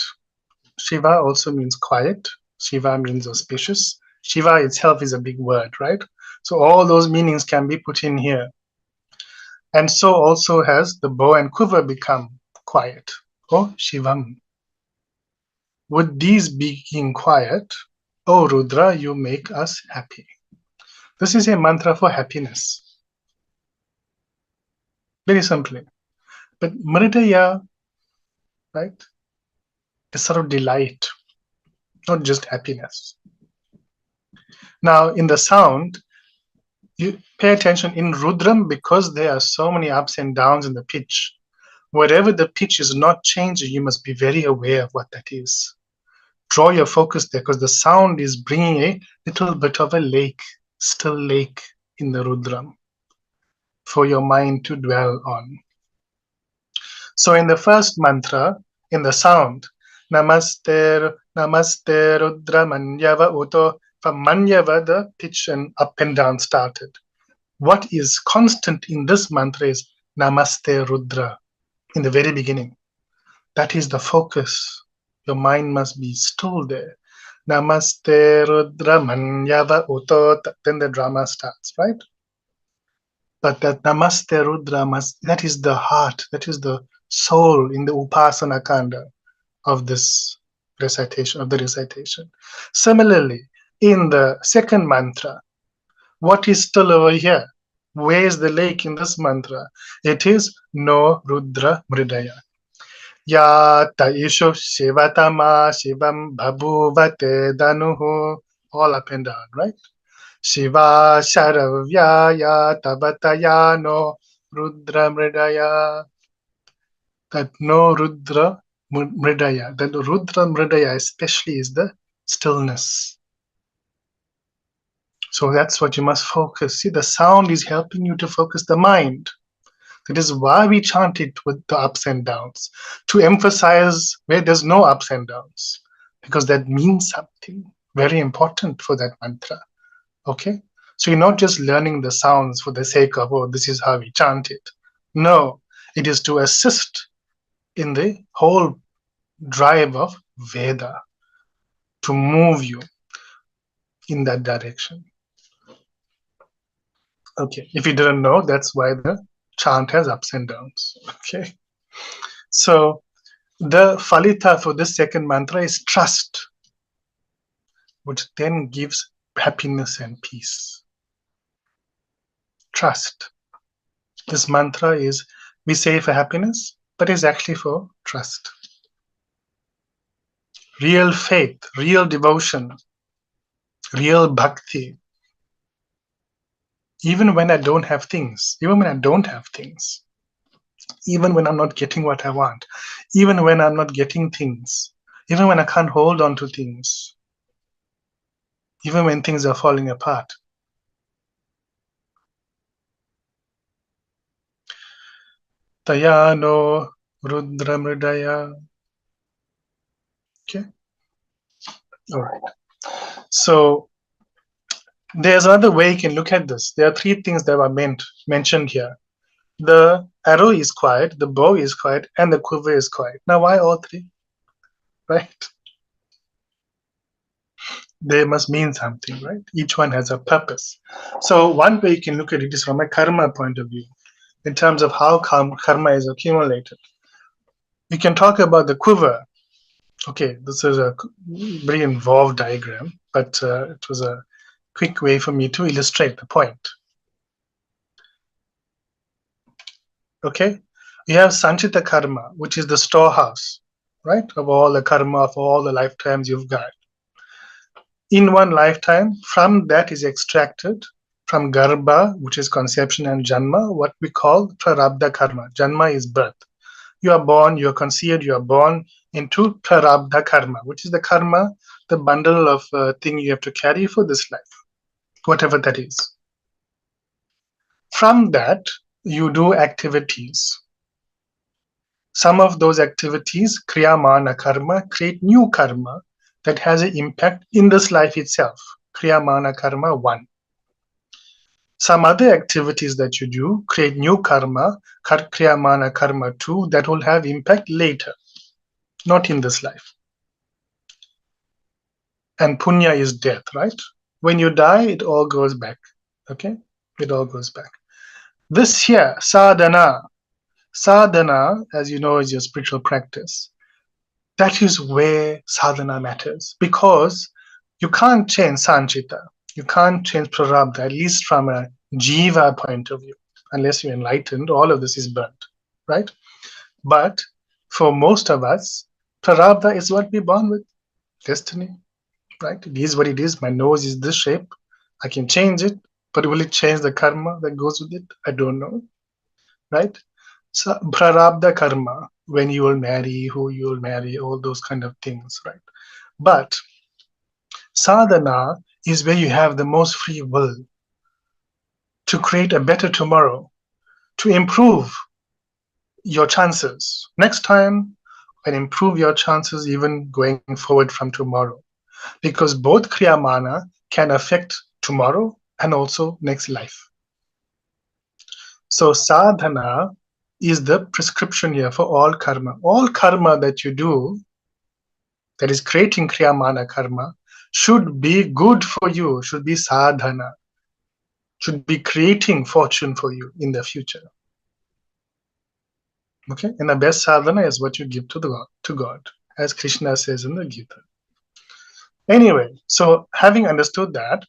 Shiva also means quiet. Shiva means auspicious. Shiva itself is a big word, right? So all those meanings can be put in here. And so also has the bow and quiver become quiet. Oh, Shivam. With these being quiet, oh Rudra, you make us happy. This is a mantra for happiness. Very simply. But Mridaya, right, is sort of delight, not just happiness. Now, in the sound, you pay attention in Rudram because there are so many ups and downs in the pitch. Wherever the pitch is not changing, you must be very aware of what that is. Draw your focus there because the sound is bringing a little bit of a lake, still lake in the Rudram for your mind to dwell on. So in the first mantra, in the sound, Namaste, Namaste Rudra Manyava Uto, from Manyava, the pitch and up and down started. What is constant in this mantra is Namaste Rudra in the very beginning. That is the focus. Your mind must be still there. Namaste Rudra Manyava Uto, then the drama starts, right? But that Namaste Rudra that is the heart, that is the soul in the Upasana Kanda of this recitation, of the recitation. Similarly, in the second mantra, what is still over here? Where is the lake in this mantra? It is No Rudra Mridaya. Ya Taisho Shivatama Shivam Bhabuvate Danuhu. All up and down, right? Shiva Sharavyaya Tavataya no Rudra Mridaya. That no Rudra Mridaya. That Rudra Mridaya especially is the stillness. So that's what you must focus. See, the sound is helping you to focus the mind. That is why we chant it with the ups and downs, to emphasize where there's no ups and downs, because that means something very important for that mantra. Okay? So you're not just learning the sounds for the sake of, oh, this is how we chant it. No, it is to assist in the whole drive of Veda, to move you in that direction. Okay, if you didn't know, that's why the chant has ups and downs. Okay, so the falita for this second mantra is trust, which then gives happiness and peace. Trust. This mantra is, we say for happiness, but is actually for trust. Real faith, real devotion, real bhakti. Even when I don't have things, even when I'm not getting what I want, even when I'm not getting things, even when I can't hold on to things, even when things are falling apart. Tayano Rudra Mridaya. Okay. All right. So there's another way you can look at this. There are three things that were mentioned here. The arrow is quiet, the bow is quiet, and the quiver is quiet. Now, why all three? Right? They must mean something, right? Each one has a purpose. So one way you can look at it is from a karma point of view, in terms of how karma is accumulated. We can talk about the quiver. Okay, this is a very involved diagram, but it was a quick way for me to illustrate the point. Okay, you have sanchita karma, which is the storehouse, right, of all the karma of all the lifetimes you've got. In one lifetime, from that is extracted, from garbha, which is conception, and janma, what we call prarabdha karma. Janma is birth. You are born, you are conceived, you are born into prarabdha karma, which is the karma the bundle of thing you have to carry for this life, whatever that is. From that, you do activities. Some of those activities, kriya mana karma, create new karma that has an impact in this life itself. Kriya mana karma 1. Some other activities that you do create new karma, kriya mana karma 2, that will have impact later, not in this life. And punya is death, right? When you die, it all goes back. Okay? It all goes back. This here, sadhana. Sadhana, as you know, is your spiritual practice. That is where sadhana matters, because you can't change sanchita. You can't change prarabdha, at least from a jiva point of view. Unless you're enlightened, all of this is burnt, right? But for most of us, prarabdha is what we're born with, destiny, right? It is what it is. My nose is this shape. I can change it, but will it change the karma that goes with it? I don't know, right? So prarabdha karma, when you will marry, who you will marry, all those kind of things, right? But sadhana is where you have the most free will to create a better tomorrow, to improve your chances next time, and improve your chances even going forward from tomorrow. Because both kriya mana can affect tomorrow and also next life. So sadhana is the prescription here for all karma. All karma that you do, that is creating kriya mana karma, should be good for you, should be sadhana, should be creating fortune for you in the future. Okay, and the best sadhana is what you give to God, as Krishna says in the Gita. Anyway, so having understood that,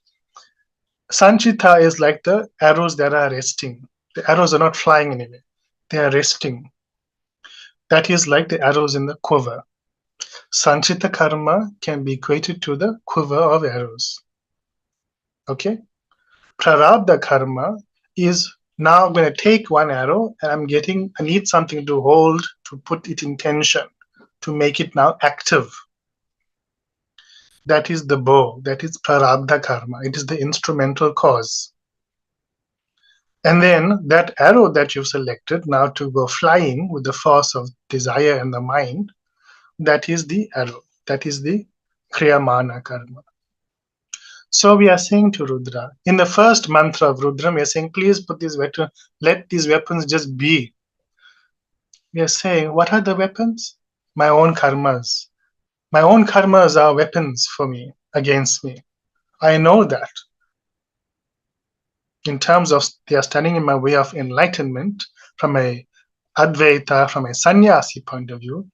sanchita is like the arrows that are resting. The arrows are not flying anywhere; they are resting. That is like the arrows in the quiver. Sanchita karma can be equated to the quiver of arrows. Okay? Prarabdha karma is now I'm going to take one arrow and I need something to hold, to put it in tension, to make it now active. That is the bow. That is prarabdha karma. It is the instrumental cause. And then that arrow that you've selected now to go flying with the force of desire and the mind, that is the arrow. That is the kriya mana karma. So we are saying to Rudra, in the first mantra of Rudram, we are saying, please put these weapons, let these weapons just be. We are saying, what are the weapons? My own karmas. My own karmas are weapons for me, against me. I know that. In terms of they are standing in my way of enlightenment from a Advaita, from a sannyasi point of view,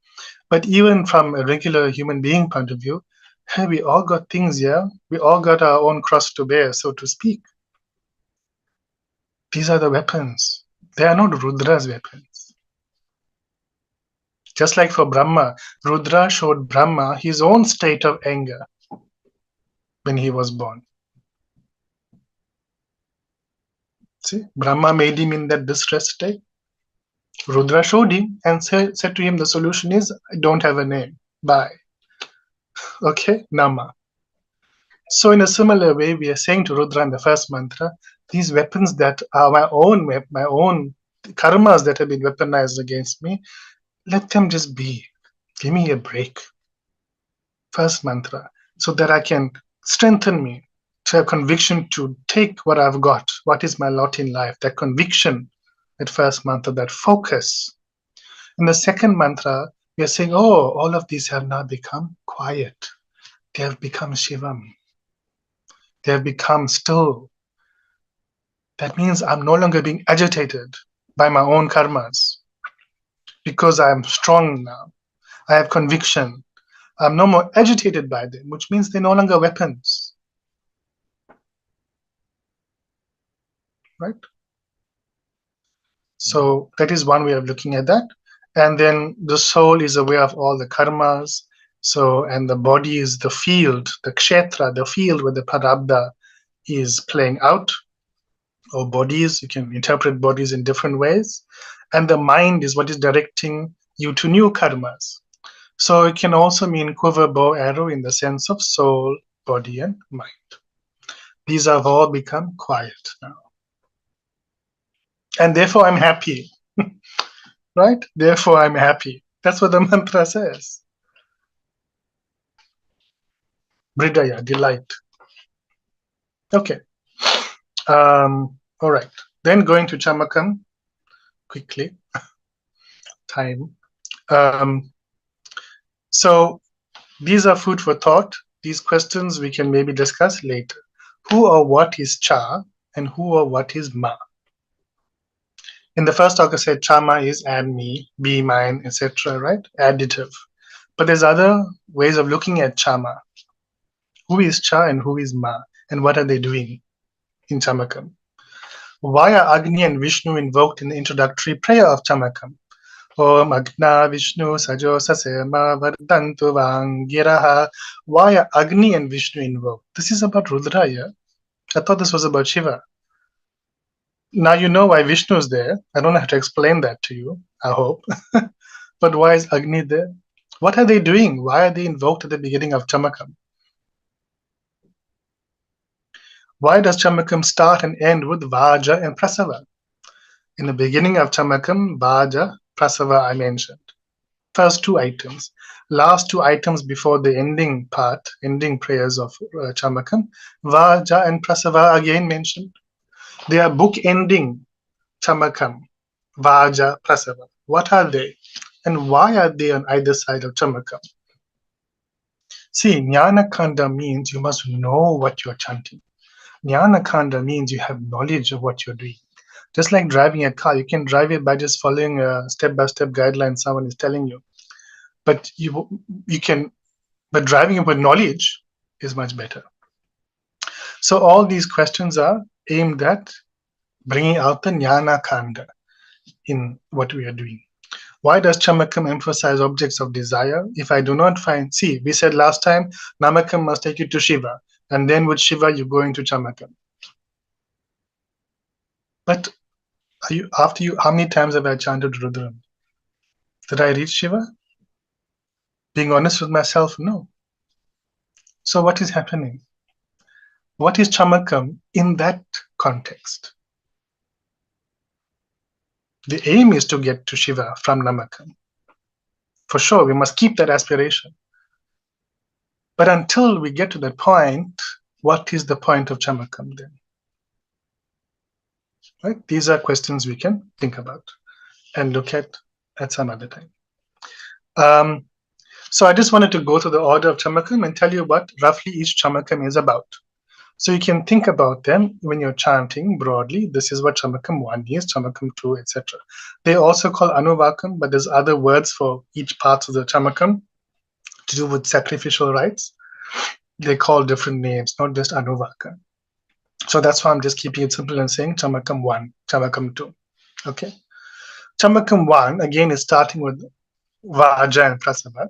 but even from a regular human being point of view, hey, we all got things here. We all got our own cross to bear, so to speak. These are the weapons. They are not Rudra's weapons. Just like for Brahma, Rudra showed Brahma his own state of anger when he was born. See, Brahma made him in that distressed state. Rudra showed him and said to him, the solution is, I don't have a name. Bye. Okay, Nama. So in a similar way, we are saying to Rudra in the first mantra, these weapons that are my own karmas that have been weaponized against me, let them just be. Give me a break. First mantra, so that I can strengthen me to have conviction to take what I've got, what is my lot in life, that conviction, that first mantra, that focus. In the second mantra, we are saying, oh, all of these have now become quiet. They have become Shivam. They have become still. That means I'm no longer being agitated by my own karmas because I'm strong now. I have conviction. I'm no more agitated by them, which means they're no longer weapons. Right? So that is one way of looking at that. And then the soul is aware of all the karmas. So, and the body is the field, the kshetra, the field where the prarabdha is playing out. Or bodies, you can interpret bodies in different ways. And the mind is what is directing you to new karmas. So it can also mean quiver, bow, arrow in the sense of soul, body, and mind. These have all become quiet now. And therefore I'm happy, right? Therefore I'm happy. That's what the mantra says. Bridaya, delight. Okay. All right. Then going to Chamakam quickly. Time. Um, so these are food for thought. These questions we can maybe discuss later. Who or what is cha and who or what is ma? In the first talk I said chama is add me, be mine, etc. Right? Additive. But there's other ways of looking at chama. Who is cha and who is ma? And what are they doing in Chamakam? Why are Agni and Vishnu invoked in the introductory prayer of Chamakam? Om Agna Vishnu Sajo Sasema Vardantu Vangiraha. Why are Agni and Vishnu invoked? This is about Rudra, yeah? I thought this was about Shiva. Now you know why Vishnu is there. I don't have to explain that to you, I hope. But why is Agni there? What are they doing? Why are they invoked at the beginning of Chamakam? Why does Chamakam start and end with Vaja and Prasava? In the beginning of Chamakam, Vaja, Prasava I mentioned. First two items. Last two items before the ending part, ending prayers of Chamakam, Vaja and Prasava again mentioned. They are book-ending Chamakam, Vaja, Prasava. What are they? And why are they on either side of Chamakam? See, Jnana Kanda means you must know what you're chanting. Jnana Kanda means you have knowledge of what you're doing. Just like driving a car, you can drive it by just following a step-by-step guideline someone is telling you. But but driving it with knowledge is much better. So all these questions are aimed at bringing out the Jnana Kanda in what we are doing. Why does Chamakam emphasize objects of desire? If I do not find, see, we said last time, Namakam must take you to Shiva, and then with Shiva you go into Chamakam. But how many times have I chanted Rudram? Did I reach Shiva? Being honest with myself, no. So what is happening? What is Chamakam in that context? The aim is to get to Shiva from Namakam. For sure, we must keep that aspiration. But until we get to that point, what is the point of Chamakam then? Right? These are questions we can think about and look at some other time. So I just wanted to go through the order of Chamakam and tell you what roughly each Chamakam is about. So you can think about them when you're chanting broadly. This is what Chamakam 1 is, Chamakam 2, etc. They also call Anuvakam, but there's other words for each part of the Chamakam to do with sacrificial rites. They call different names, not just Anuvakam. So that's why I'm just keeping it simple and saying Chamakam 1, Chamakam 2. Okay. Chamakam 1, again, is starting with Vaja and Prasava.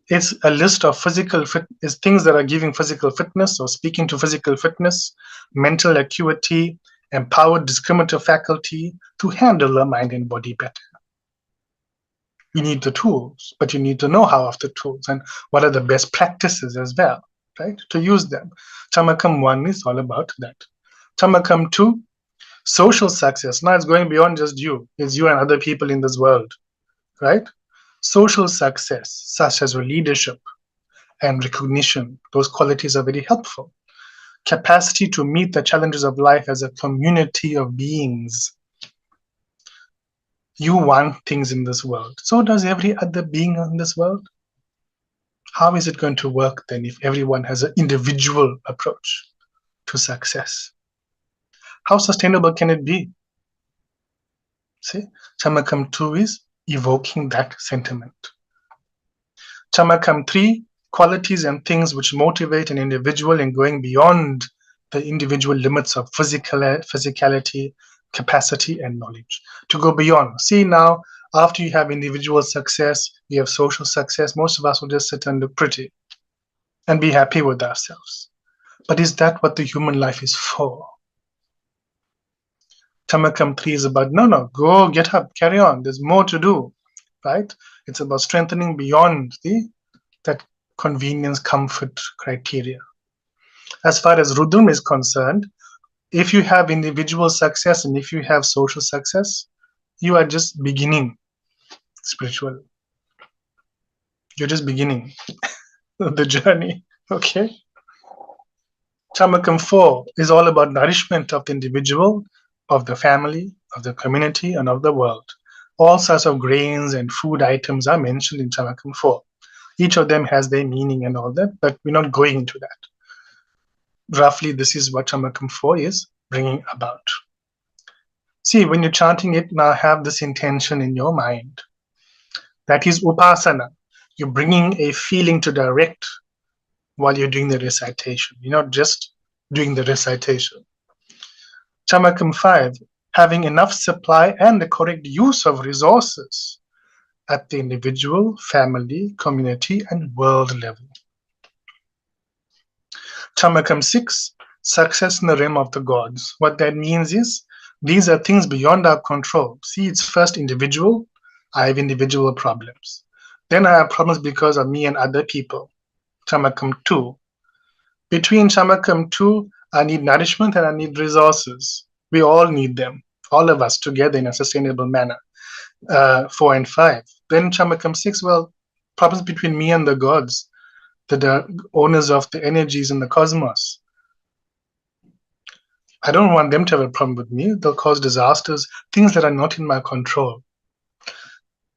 It's a list of things that are giving physical fitness or speaking to physical fitness, mental acuity, empowered discriminative faculty to handle the mind and body better. You need the tools, but you need to know how of the tools and what are the best practices as well, right, to use them. Chamakam 1 is all about that. Chamakam 2, social success. Now it's going beyond just you. It's you and other people in this world, right? Social success, such as your leadership and recognition, those qualities are very helpful. Capacity to meet the challenges of life as a community of beings. You want things in this world. So does every other being in this world. How is it going to work then if everyone has an individual approach to success? How sustainable can it be? See, Chamakam 2 is evoking that sentiment. Chamakam 3, qualities and things which motivate an individual in going beyond the individual limits of physicality, capacity, and knowledge. To go beyond. See now, after you have individual success, you have social success, most of us will just sit and look pretty and be happy with ourselves. But is that what the human life is for? Chamakam 3 is about, no, go, get up, carry on. There's more to do. right? It's about strengthening beyond that convenience, comfort criteria. As far as Rudram is concerned, if you have individual success and if you have social success, you are just beginning spiritual. You're just beginning the journey. Okay. Chamakam 4 is all about nourishment of the individual, of the family, of the community, and of the world. All sorts of grains and food items are mentioned in Chamakam 4. Each of them has their meaning and all that, but we're not going into that. Roughly, this is what Chamakam 4 is bringing about. See, when you're chanting it, now have this intention in your mind. That is upasana. You're bringing a feeling to direct while you're doing the recitation. You're not just doing the recitation. Chamakam 5, having enough supply and the correct use of resources at the individual, family, community, and world level. Chamakam 6, success in the realm of the gods. What that means is these are things beyond our control. See, it's first individual. I have individual problems. Then I have problems because of me and other people. Chamakam 2. Between Chamakam 2, I need nourishment and I need resources. We all need them, all of us together in a sustainable manner. 4 and 5. Then Chamakam 6, well, problems between me and the gods, the owners of the energies in the cosmos. I don't want them to have a problem with me. They'll cause disasters, things that are not in my control,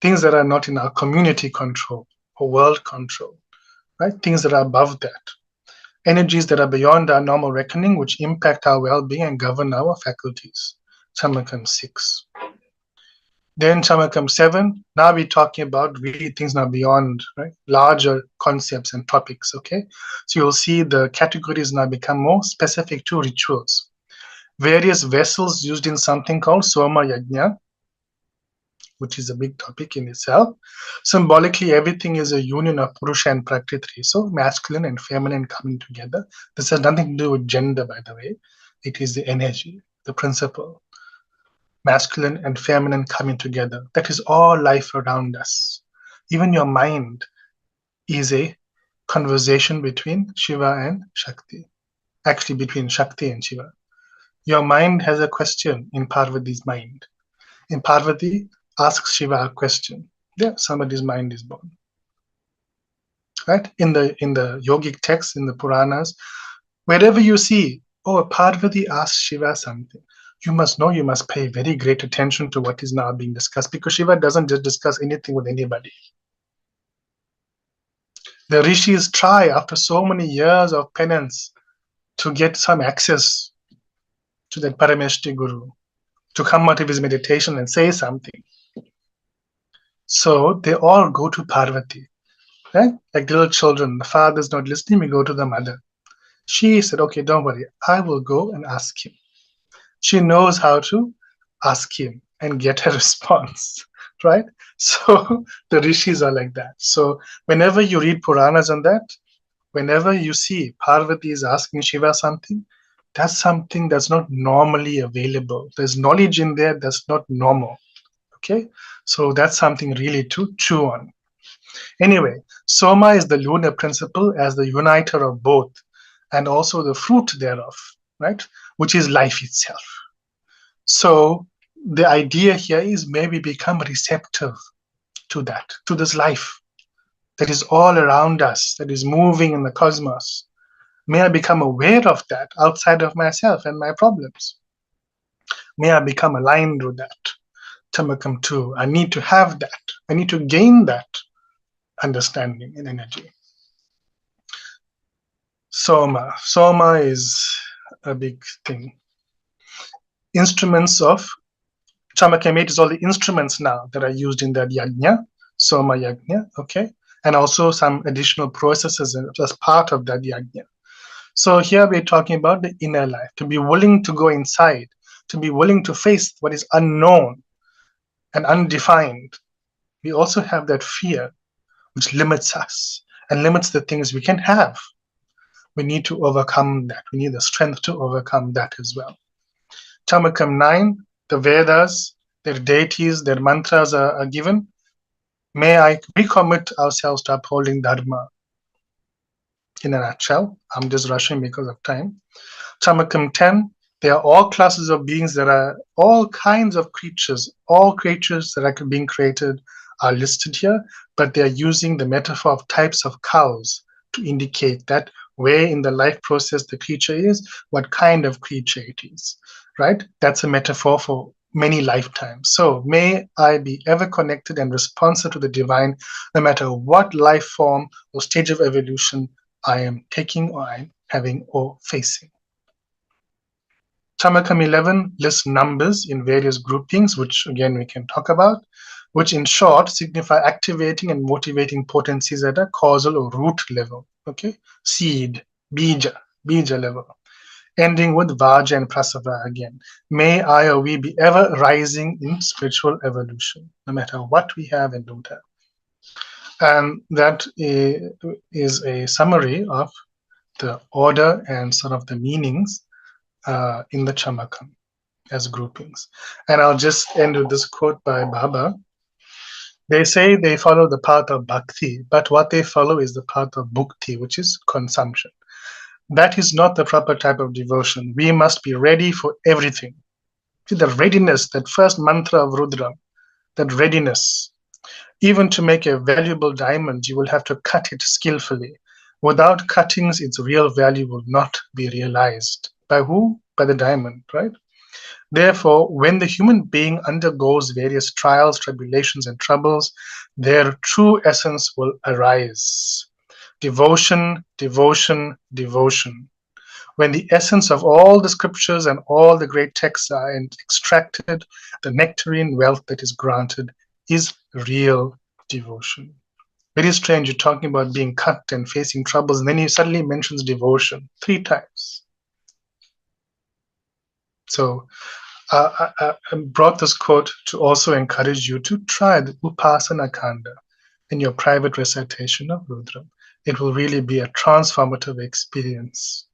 things that are not in our community control or world control, right? Things that are above that. Energies that are beyond our normal reckoning, which impact our well-being and govern our faculties. Chamakam 6. Then Chamakam 7, now we're talking about really things now beyond, right? Larger concepts and topics, okay? So you'll see the categories now become more specific to rituals. Various vessels used in something called Soma Yajna, which is a big topic in itself. Symbolically, everything is a union of Purusha and Prakriti, so masculine and feminine coming together. This has nothing to do with gender, by the way. It is the energy, the principle. Masculine and feminine coming together. That is all life around us. Even your mind is a conversation between Shiva and Shakti. Actually, between Shakti and Shiva. Your mind has a question in Parvati's mind. In Parvati, asks Shiva a question. Yeah, somebody's mind is born. Right? In the yogic texts, in the Puranas, wherever you see, oh, Parvati asks Shiva something, you must know, you must pay very great attention to what is now being discussed, because Shiva doesn't just discuss anything with anybody. The rishis try, after so many years of penance, to get some access to that Parameshti Guru, to come out of his meditation and say something. So they all go to Parvati, right? Like little children, the father's not listening, we go to the mother. She said, okay, don't worry, I will go and ask him. She knows how to ask him and get a response, right? So the rishis are like that. So whenever you read Puranas on that, whenever you see Parvati is asking Shiva something, that's something that's not normally available. There's knowledge in there that's not normal. Okay, so that's something really to chew on. Anyway, Soma is the lunar principle as the uniter of both and also the fruit thereof, right? Which is life itself. So the idea here is maybe become receptive to that, to this life that is all around us, that is moving in the cosmos. May I become aware of that outside of myself and my problems. May I become aligned with that. Chamakam 2, I need to have that. I need to gain that understanding and energy. Soma is a big thing. Instruments of Chamakam 8 is all the instruments now that are used in that yajna, Soma yajna, okay? And also some additional processes as part of that yajna. So here we're talking about the inner life, to be willing to go inside, to be willing to face what is unknown and undefined. We also have that fear which limits us and limits the things we can have. We need to overcome that. We need the strength to overcome that as well. Chamakam 9, the Vedas, their deities, their mantras are given. May I recommit ourselves to upholding Dharma. In a nutshell, I'm just rushing because of time. Chamakam 10, they are all classes of beings that are all kinds of creatures. All creatures that are being created are listed here, but they are using the metaphor of types of cows to indicate that where in the life process the creature is, what kind of creature it is, right? That's a metaphor for many lifetimes. So may I be ever connected and responsive to the divine, no matter what life form or stage of evolution I am taking or I'm having or facing. Chamakam 11 lists numbers in various groupings, which again we can talk about, which in short signify activating and motivating potencies at a causal or root level. Okay, seed, bija level, ending with Vaja and Prasava again. May I or we be ever rising in spiritual evolution, no matter what we have and don't have. And that is a summary of the order and sort of the meanings in the Chamakam as groupings. And I'll just end with this quote by Baba. They say they follow the path of bhakti, but what they follow is the path of bhukti, which is consumption. That is not the proper type of devotion. We must be ready for everything. See, the readiness, that first mantra of Rudram, that readiness. Even to make a valuable diamond, you will have to cut it skillfully. Without cuttings, its real value will not be realized. By who? By the diamond, right? Therefore, when the human being undergoes various trials, tribulations, and troubles, their true essence will arise. Devotion, devotion, devotion. When the essence of all the scriptures and all the great texts are extracted, the nectarine wealth that is granted is real devotion. Very strange, you're talking about being cut and facing troubles, and then he suddenly mentions devotion 3 times. So I brought this quote to also encourage you to try the Upasana Kanda in your private recitation of Rudram. It will really be a transformative experience.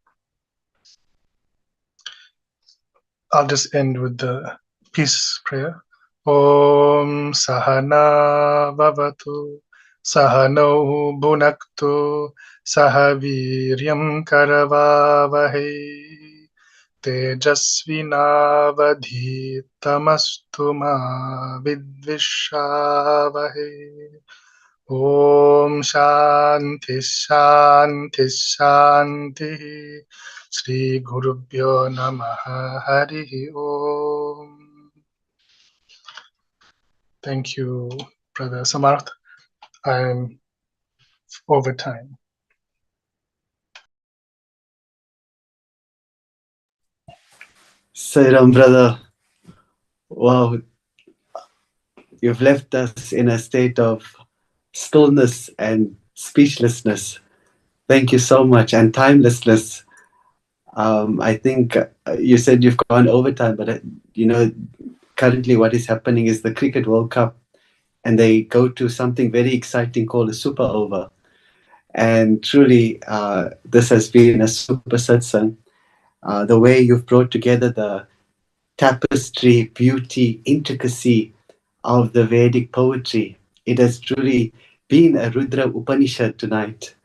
I'll just end with the peace prayer. Om Sahana Vavatu Sahano Bhunaktu Sahaviryam Karavavahe Tejasvinavadhitamastu ma vidvishavahe. Om Shanti Shanti Shanti. Shri Gurubhyo Namaha Harihi Om. Thank you, Brother Samarth. I'm over time. Sairam, brother. Wow, you've left us in a state of stillness and speechlessness. Thank you so much. And timelessness. I think you said you've gone overtime, but currently what is happening is the Cricket World Cup, and they go to something very exciting called a super over. And truly, this has been a super satsang. The way you've brought together the tapestry, beauty, intricacy of the Vedic poetry. It has truly been a Rudra Upanishad tonight.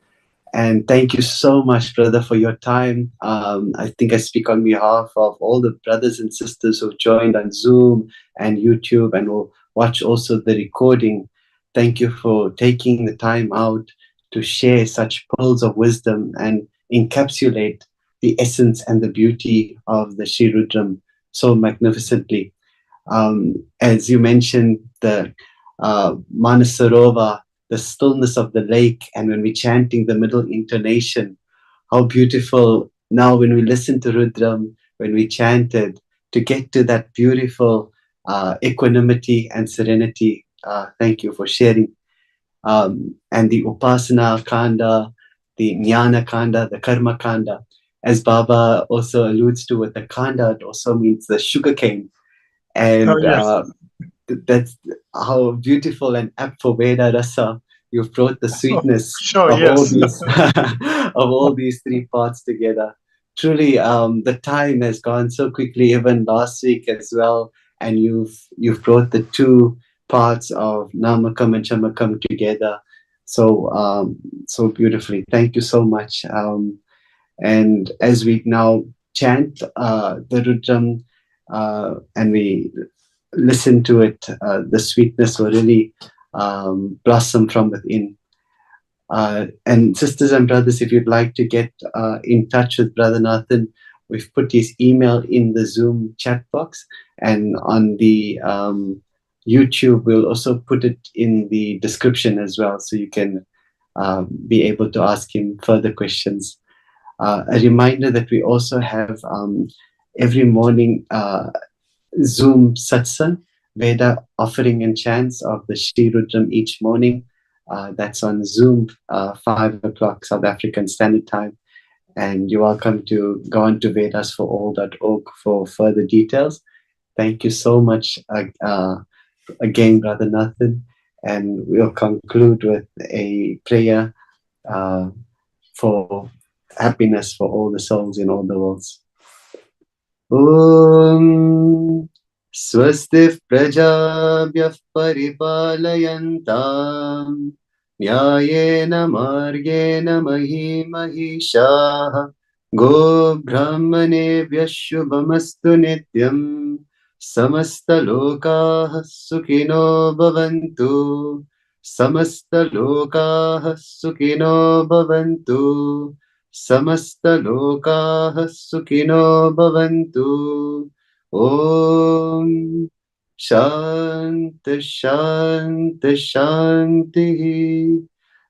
And thank you so much, brother, for your time. I think I speak on behalf of all the brothers and sisters who've joined on Zoom and YouTube and will watch also the recording. Thank you for taking the time out to share such pearls of wisdom and encapsulate the essence and the beauty of the Sri Rudram so magnificently. As you mentioned, the Manasarova, the stillness of the lake, and when we're chanting the middle intonation, how beautiful now when we listen to Rudram, when we chanted, to get to that beautiful equanimity and serenity. Thank you for sharing. And the Upasana Kanda, the Jnana Kanda, the Karma Kanda, as Baba also alludes to with the Kanda, it also means the sugarcane. And yes. That's how beautiful and apt for VedaRasa. You've brought the sweetness Sure, of all yes. these of all these 3 parts together. Truly, the time has gone so quickly, even last week as well. And you've brought the two parts of Namakam and Chamakam together so beautifully. Thank you so much. And as we now chant the Rudram and we listen to it, the sweetness will really blossom from within. And sisters and brothers, if you'd like to get in touch with Brother Nathan, we've put his email in the Zoom chat box, and on the YouTube, we'll also put it in the description as well, so you can be able to ask him further questions. A reminder that we also have every morning Zoom satsang, Veda offering and chants of the Shri Rudram each morning. That's on Zoom, 5 o'clock South African Standard Time. And you're welcome to go on to vedasforall.org for further details. Thank you so much again, Brother Nathan. And we'll conclude with a prayer for happiness for all the souls in all the worlds. Om Swastif Prajabhyah Paripalayanta Nyayena Margena Mahi Mahisha Go Brahmanebhyah Shubhamastu Nityam Samasta Lokah Sukhino Bhavantu Samasta Lokah Sukhino Bhavantu समस्तलोकाः सुखिनो भवन्तु ॐ शान्ति शान्ति शान्तिः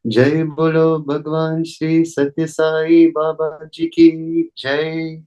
जय बोलो भगवान श्री सत्य साई बाबा जी की जय।